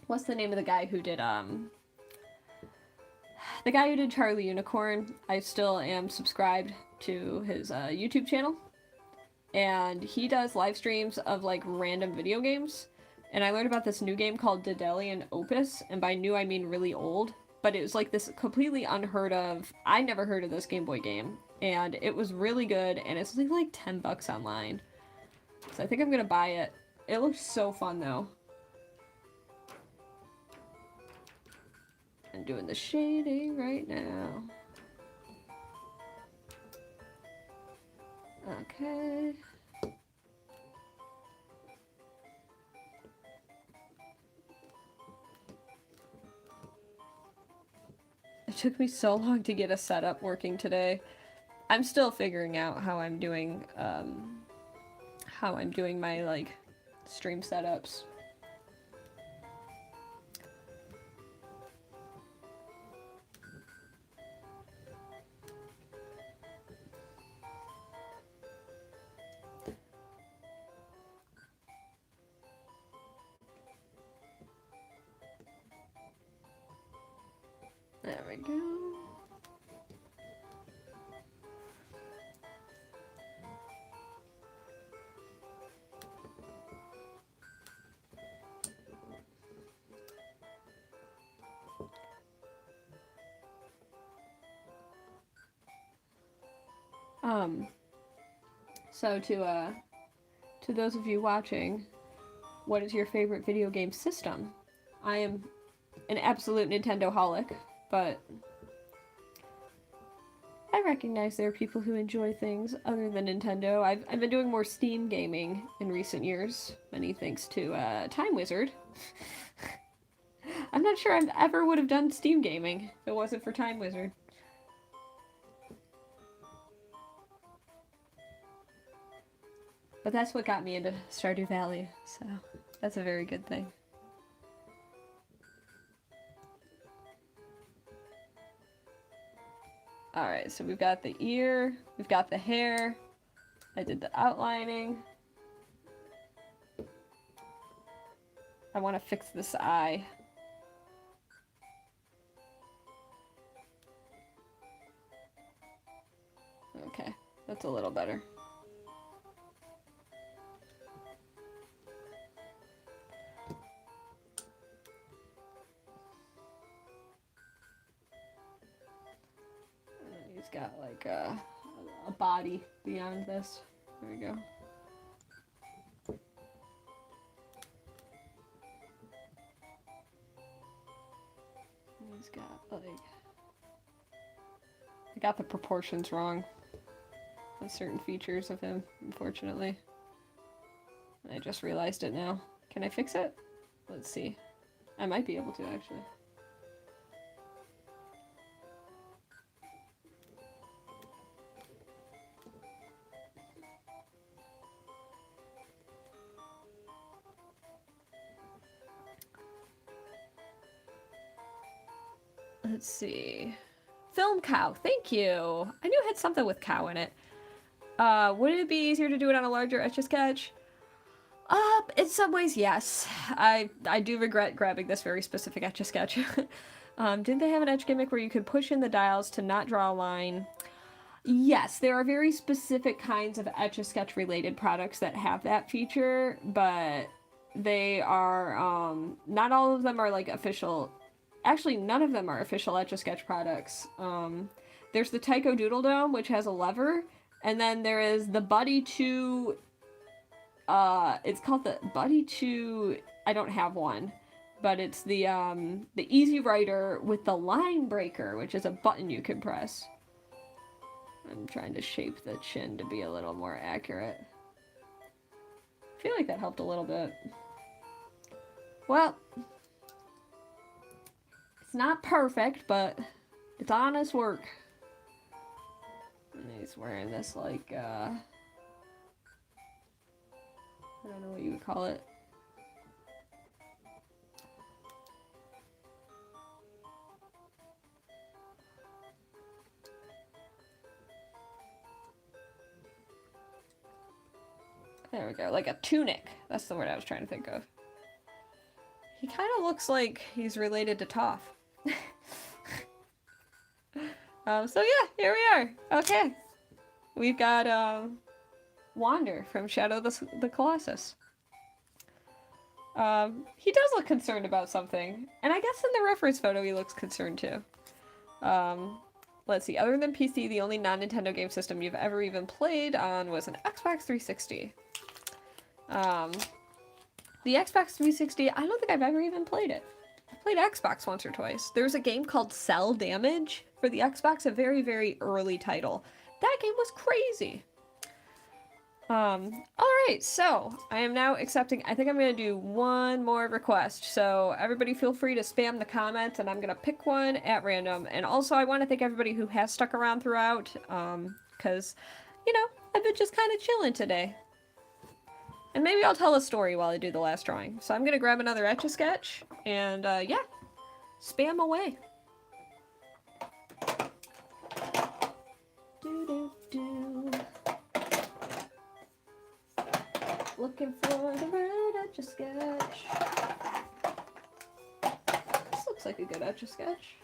what's the name of the guy who did, the guy who did Charlie Unicorn. I still am subscribed to his, YouTube channel. And he does live streams of, like, random video games. And I learned about this new game called Daedalian Opus, and by new I mean really old, but it was like this completely unheard of, I never heard of this Game Boy game, and it was really good, and it's like 10 bucks online. So I think I'm gonna buy it. It looks so fun though. I'm doing the shading right now. Okay. It took me so long to get a setup working today. I'm still figuring out how I'm doing my, like, stream setups. There we go. So to those of you watching, what is your favorite video game system? I am an absolute Nintendo-holic, but I recognize there are people who enjoy things other than Nintendo. I've been doing more Steam gaming in recent years, many thanks to Time Wizard. I'm not sure I ever would have done Steam gaming if it wasn't for Time Wizard. But that's what got me into Stardew Valley, so that's a very good thing. Alright, so we've got the ear, we've got the hair, I did the outlining. I want to fix this eye. Okay, that's a little better. He's got like a body beyond this. There we go. He's got like... I got the proportions wrong on certain features of him, unfortunately. I just realized it now. Can I fix it? Let's see. I might be able to, actually. Let's see. Film cow, thank you. I knew it had something with cow in it. Would it be easier to do it on a larger Etch-a-Sketch? In some ways, yes. I do regret grabbing this very specific Etch-a-Sketch. Didn't they have an Etch gimmick where you could push in the dials to not draw a line? Yes, there are very specific kinds of Etch-a-Sketch related products that have that feature, but they are, not all of them are like official. Actually, none of them are official Etch-a-Sketch products. There's the Tycho Doodle Dome, which has a lever, and then there is the Buddy 2, it's called the Buddy 2, I don't have one, but it's the Easy Writer with the line breaker, which is a button you can press. I'm trying to shape the chin to be a little more accurate. I feel like that helped a little bit. Well, it's not perfect, but it's honest work. And he's wearing this, like, I don't know what you would call it. There we go, like a tunic. That's the word I was trying to think of. He kind of looks like he's related to Toph. So yeah, here we are. Okay. We've got, Wander from Shadow the Colossus. He does look concerned about something. And I guess in the reference photo he looks concerned too. Let's see. Other than PC, the only non-Nintendo game system you've ever even played on was an Xbox 360. The Xbox 360, I don't think I've ever even played it. I played Xbox once or twice. There was a game called Cell Damage for the Xbox, a very, very early title. That game was crazy. Alright, so I am now accepting, I think I'm going to do one more request. So everybody feel free to spam the comments and I'm going to pick one at random. And also I want to thank everybody who has stuck around throughout, because, you know, I've been just kind of chilling today. And maybe I'll tell a story while I do the last drawing. So I'm going to grab another Etch-a-Sketch and, yeah, spam away. Do-do-do. Looking for the right Etch-a-Sketch. This looks like a good Etch-a-Sketch.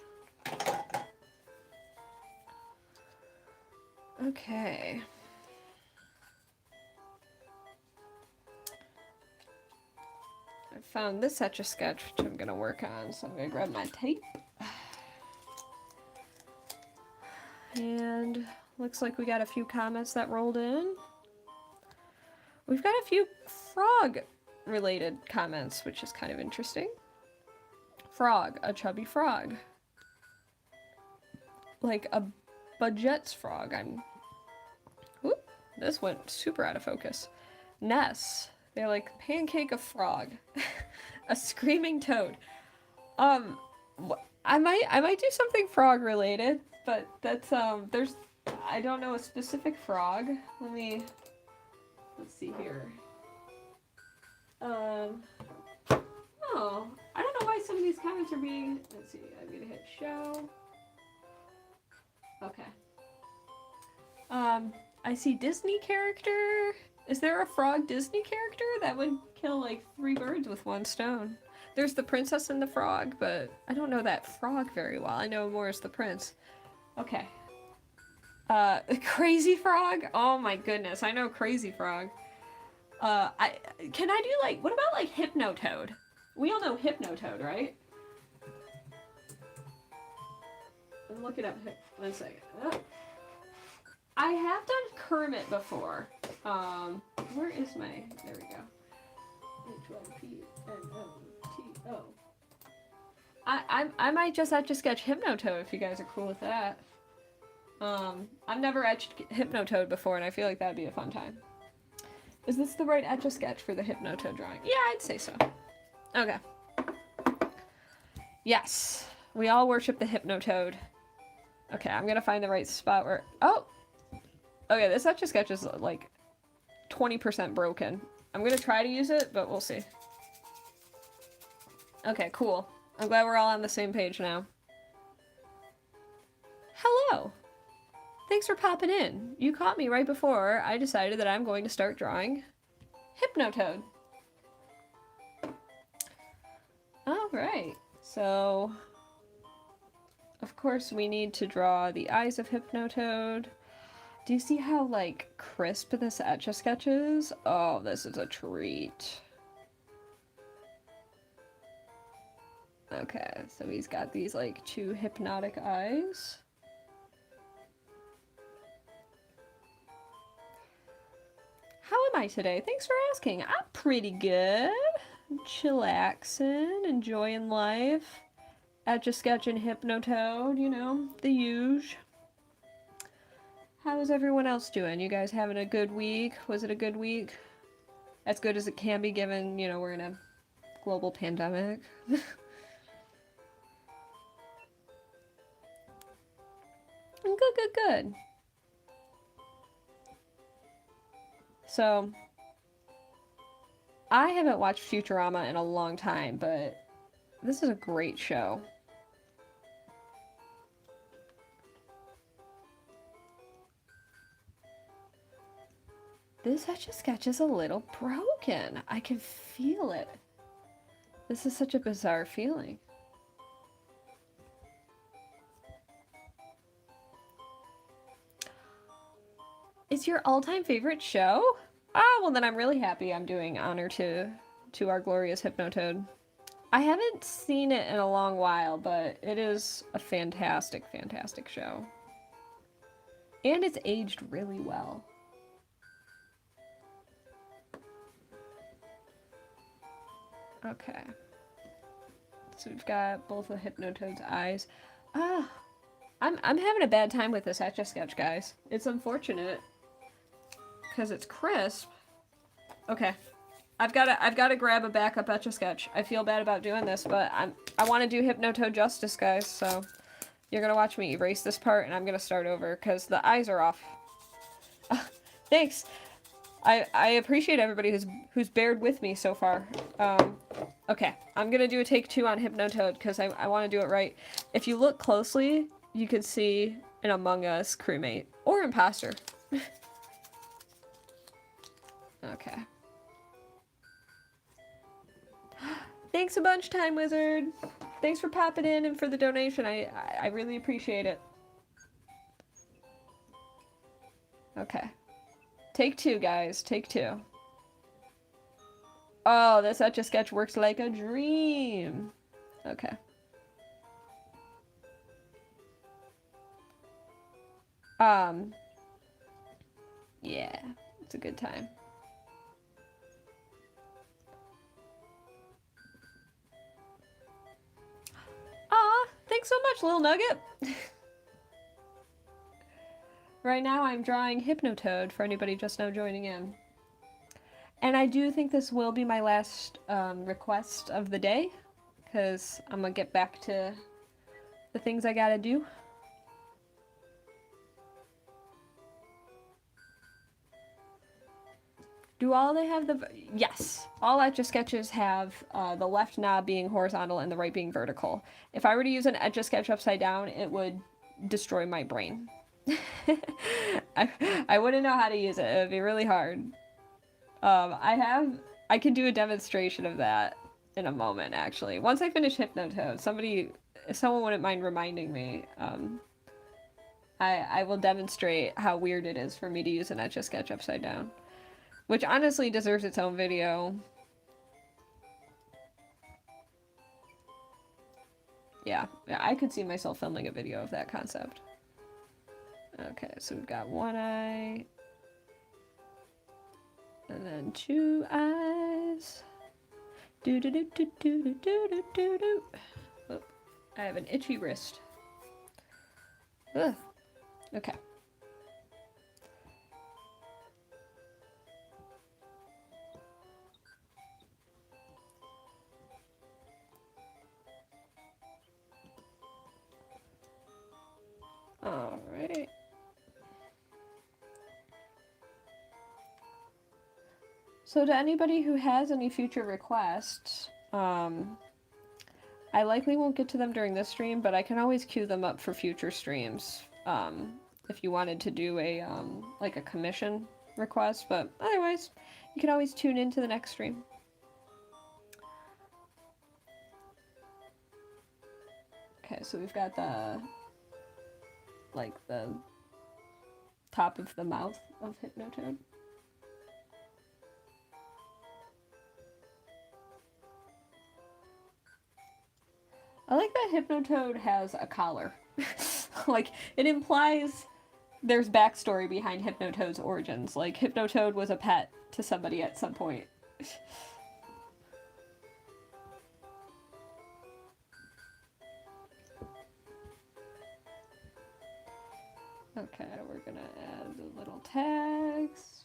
Okay. I found this Etch-a-Sketch, which I'm going to work on, so I'm going to grab my tape. And looks like we got a few comments that rolled in. We've got a few frog-related comments, which is kind of interesting. Frog, a chubby frog. Like a Budget's frog. Whoop, this went super out of focus. Ness. They're like pancake of frog. A screaming toad. I might do something frog related, but that's I don't know a specific frog. Let's see here. Oh, I don't know why some of these comments are being, let's see, I'm gonna hit show. Okay. I see Disney character. Is there a frog Disney character? That would kill like 3 birds with 1 stone. There's the princess and the frog, but I don't know that frog very well. I know more as the prince. Okay. Crazy Frog? Oh my goodness, I know Crazy Frog. Can I do like, what about like Hypnotoad? We all know Hypnotoad, right? I'm looking up, 1 second. Oh. I have done Kermit before. Where is my, there we go. H-Y-P-N-O-T-O. I might just Etch a Sketch Hypnotoad if you guys are cool with that. I've never etched Hypnotoad before, and I feel like that'd be a fun time. Is this the right Etch a Sketch for the Hypnotoad drawing? Yeah, I'd say so. Okay. Yes, we all worship the Hypnotoad. Okay, I'm gonna find the right spot where. Oh, okay. This Etch a Sketch is like 20% broken. I'm gonna try to use it, but we'll see. Okay, cool. I'm glad we're all on the same page now. Hello. Thanks for popping in. You caught me right before I decided that I'm going to start drawing Hypnotoad. Alright, so of course we need to draw the eyes of Hypnotoad. Do you see how like crisp this Etch a Sketch is? Oh, this is a treat. Okay, so he's got these like 2 hypnotic eyes. How am I today? Thanks for asking. I'm pretty good. Chillaxing, enjoying life. Etch a Sketch and Hypnotoad, you know, the usual. How is everyone else doing? You guys having a good week? Was it a good week? As good as it can be given, you know, we're in a global pandemic. Good. So, I haven't watched Futurama in a long time, but this is a great show. This Etch a Sketch is a little broken. I can feel it. This is such a bizarre feeling. It's your all-time favorite show? Ah, well then I'm really happy I'm doing honor to our glorious Hypnotoad. I haven't seen it in a long while, but it is a fantastic, fantastic show. And it's aged really well. Okay. So we've got both of Hypnotoad's eyes. Ah, I'm having a bad time with this Etch a Sketch, guys. It's unfortunate because it's crisp. Okay, I've got to grab a backup Etch a Sketch. I feel bad about doing this, but I want to do Hypnotoad justice, guys. So you're gonna watch me erase this part, and I'm gonna start over because the eyes are off. Thanks. I appreciate everybody who's bared with me so far. Okay, I'm gonna do a take 2 on Hypnotoad because I want to do it right. If you look closely, you could see an Among Us crewmate or imposter. Okay. Thanks a bunch, Time Wizard. Thanks for popping in and for the donation. I really appreciate it. Okay. Take 2, guys. Take 2. Oh, this Etch a Sketch works like a dream. Okay. Yeah, it's a good time. Aw, thanks so much, Little Nugget. right now I'm drawing Hypnotoad for anybody just now joining in. And I do think this will be my last request of the day, because I'm going to get back to the things I gotta do. Do all they have the... Yes. All Etch-a-Sketches have the left knob being horizontal and the right being vertical. If I were to use an Etch-a-Sketch upside down, it would destroy my brain. I wouldn't know how to use it. It would be really hard. I can do a demonstration of that in a moment, actually. Once I finish Hypnotoad, if someone wouldn't mind reminding me, I will demonstrate how weird it is for me to use an Etch-a-Sketch upside down. Which honestly deserves its own video. Yeah, I could see myself filming a video of that concept. Okay, so we've got one eye. And then two eyes. Do do do do do do do do do. Oh, I have an itchy wrist. Ugh. Okay. All right. So to anybody who has any future requests, I likely won't get to them during this stream, but I can always queue them up for future streams. If you wanted to do a like a commission request, but otherwise, you can always tune into the next stream. Okay, so we've got the top of the mouth of Hypnotoad. I like that Hypnotoad has a collar. Like, it implies there's backstory behind Hypnotoad's origins. Like, Hypnotoad was a pet to somebody at some point. Okay, we're gonna add the little tags.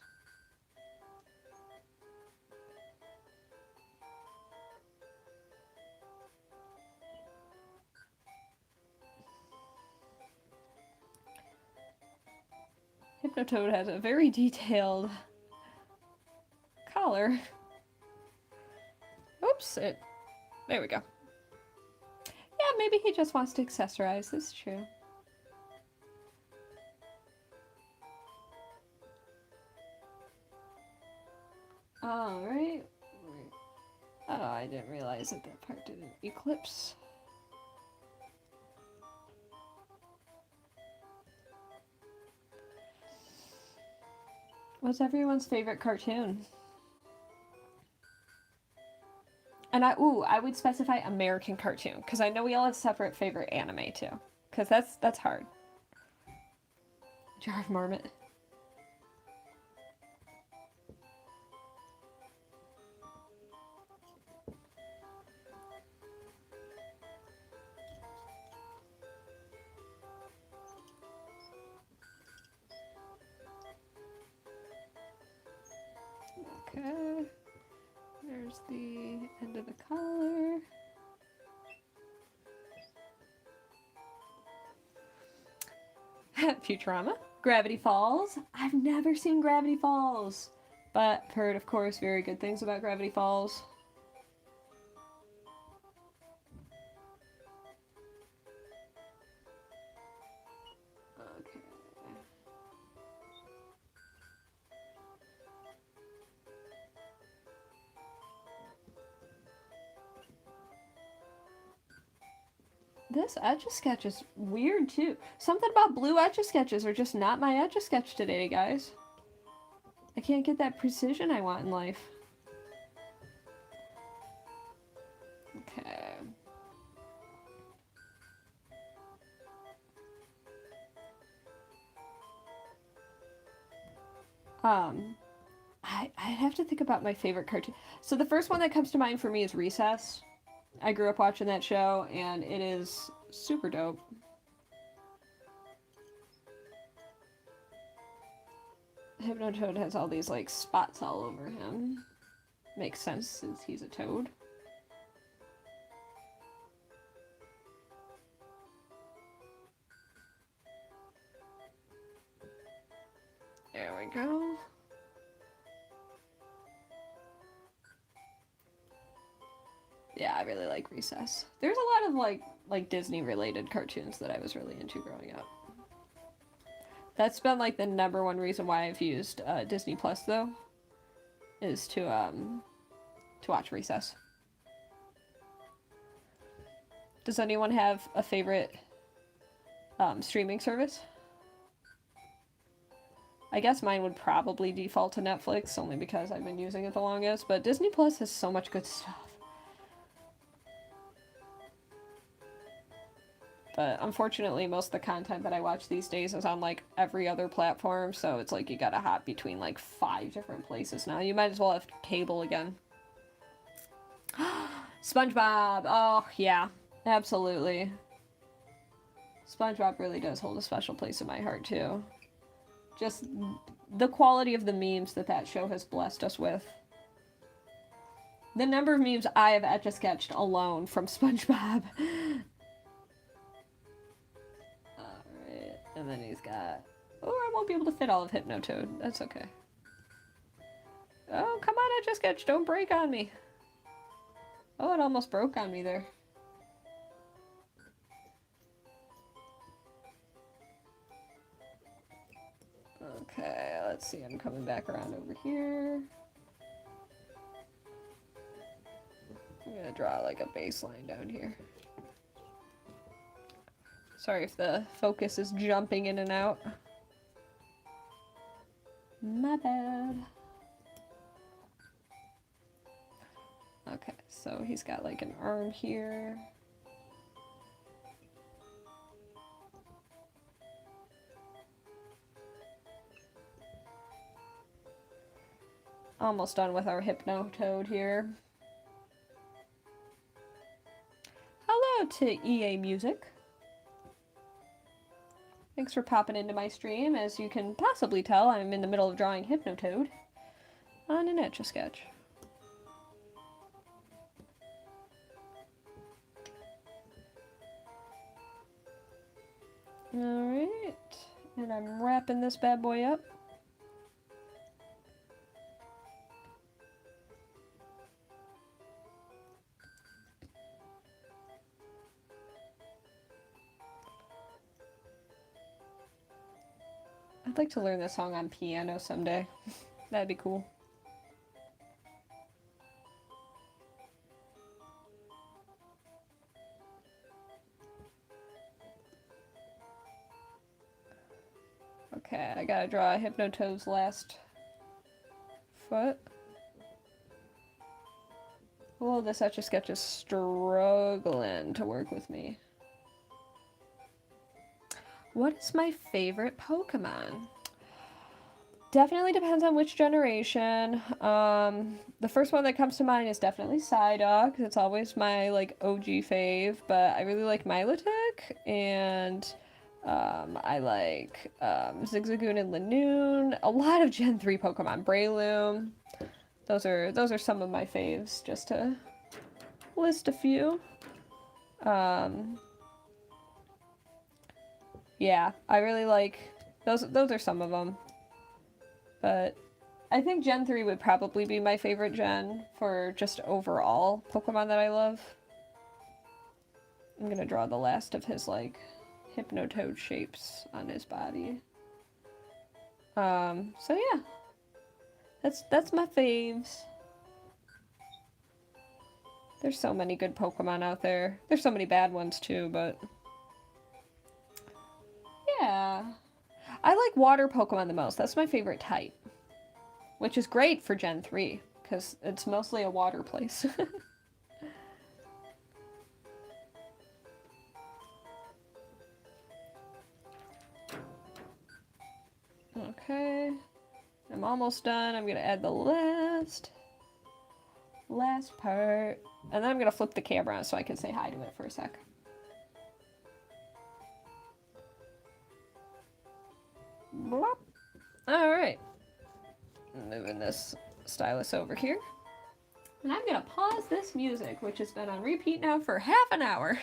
Hypnotoad has a very detailed collar. Oops, there we go. Yeah, maybe he just wants to accessorize, this is true. Alright. Oh, I didn't realize that part didn't eclipse. What's everyone's favorite cartoon? And I would specify American cartoon, because I know we all have separate favorite anime too. Because that's hard. Jar of Marmot. Okay. There's the end of the collar. Futurama. Gravity Falls. I've never seen Gravity Falls, but heard, of course, very good things about Gravity Falls. Okay. This Etch-a-Sketch is weird too. Something about blue Etch-a-Sketches are just not my Etch-a-Sketch today, guys. I can't get that precision I want in life. Okay. I'd have to think about my favorite cartoon. So the first one that comes to mind for me is Recess. I grew up watching that show, and it is super dope. Hypnotoad has all these, like, spots all over him. Makes sense since he's a toad. There we go. Yeah, I really like Recess. There's a lot of like Disney related cartoons that I was really into growing up. That's been like the #1 reason why I've used Disney Plus though, is to watch Recess. Does anyone have a favorite streaming service? I guess mine would probably default to Netflix, only because I've been using it the longest, but Disney Plus has so much good stuff. But unfortunately, most of the content that I watch these days is on like every other platform, so it's like you gotta hop between like 5 different places now. You might as well have cable again. SpongeBob! Oh, yeah. Absolutely. SpongeBob really does hold a special place in my heart, too. Just the quality of the memes that show has blessed us with. The number of memes I have etch-a-sketched alone from SpongeBob. Alright, and then he's got... Oh, I won't be able to fit all of Hypnotoad. That's okay. Oh, come on, etch-a-sketch, don't break on me. Oh, it almost broke on me there. Okay, let's see, I'm coming back around over here. I'm gonna draw like a baseline down here. Sorry if the focus is jumping in and out. My bad. Okay, so he's got like an arm here. Almost done with our Hypnotoad here. Hello to EA Music. Thanks for popping into my stream. As you can possibly tell, I'm in the middle of drawing Hypnotoad on an Etch-a-Sketch. Alright, and I'm wrapping this bad boy up. I'd like to learn this song on piano someday. That'd be cool. Okay, I gotta draw Hypnotoad's last foot. Oh, this Etch-a-Sketch is struggling to work with me. What is my favorite Pokemon? Definitely depends on which generation. The first one that comes to mind is definitely Psyduck. It's always my like OG fave, but I really like Milotic, and I like Zigzagoon and Lanoon. A lot of Gen 3 Pokemon. Breloom. Those are some of my faves, just to list a few. Yeah, I really like those are some of them. But I think Gen 3 would probably be my favorite gen for just overall Pokemon that I love. I'm gonna draw the last of his like Hypnotoad shapes on his body. So yeah. That's my faves. There's so many good Pokemon out there. There's so many bad ones too, but yeah. I like water Pokemon the most. That's my favorite type. Which is great for Gen 3, because it's mostly a water place. Okay. I'm almost done. I'm going to add the last part. And then I'm going to flip the camera on so I can say hi to it for a sec. Blop. Alright. moving this stylus over here. And I'm gonna pause this music, which has been on repeat now for half an hour.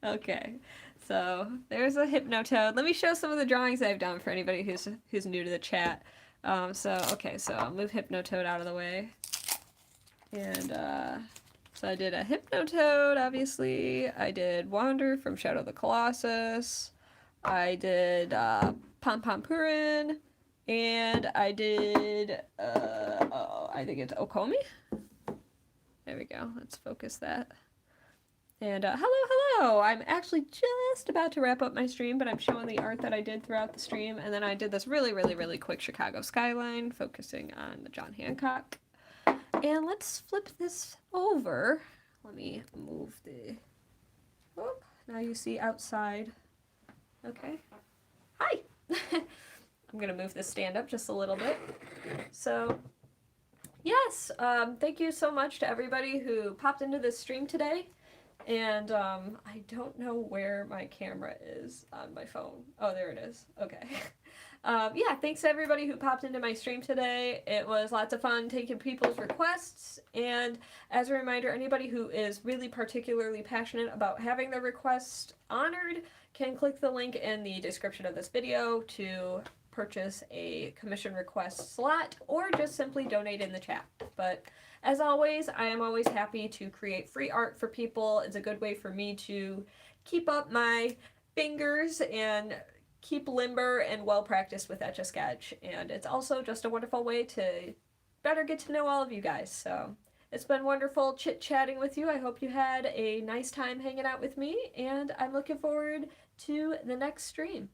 Okay, so there's a Hypnotoad. Let me show some of the drawings I've done for anybody who's new to the chat. So I'll move Hypnotoad out of the way. And so I did a Hypnotoad, obviously. I did Wander from Shadow the Colossus. I did Pom Pom Purin. And I did, I think it's Okomi. There we go. Let's focus that. And hello! I'm actually just about to wrap up my stream, but I'm showing the art that I did throughout the stream. And then I did this really quick Chicago skyline, focusing on the John Hancock. And let's flip this over. Let me move the... Oh, now you see outside. Okay. Hi! I'm going to move this stand up just a little bit. So, yes, thank you so much to everybody who popped into this stream today. And I don't know where my camera is on my phone. Oh, there it is. Okay. Yeah, thanks to everybody who popped into my stream today. It was lots of fun taking people's requests. And as a reminder, anybody who is really particularly passionate about having their request honored can click the link in the description of this video to purchase a commission request slot or just simply donate in the chat. But as always, I am always happy to create free art for people. It's a good way for me to keep up my fingers and keep limber and well practiced with Etch-a-Sketch. And it's also just a wonderful way to better get to know all of you guys. So it's been wonderful chit-chatting with you. I hope you had a nice time hanging out with me, and I'm looking forward to the next stream.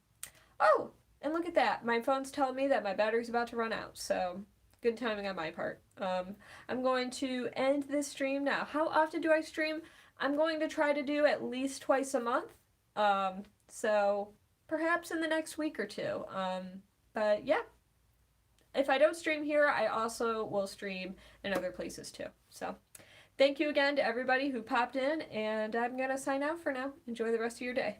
Oh, and look at that. My phone's telling me that my battery's about to run out, so good timing on my part. I'm going to end this stream now. How often do I stream? I'm going to try to do at least twice a month. So perhaps in the next week or two. But yeah, if I don't stream here, I also will stream in other places too. So thank you again to everybody who popped in, and I'm going to sign out for now. Enjoy the rest of your day.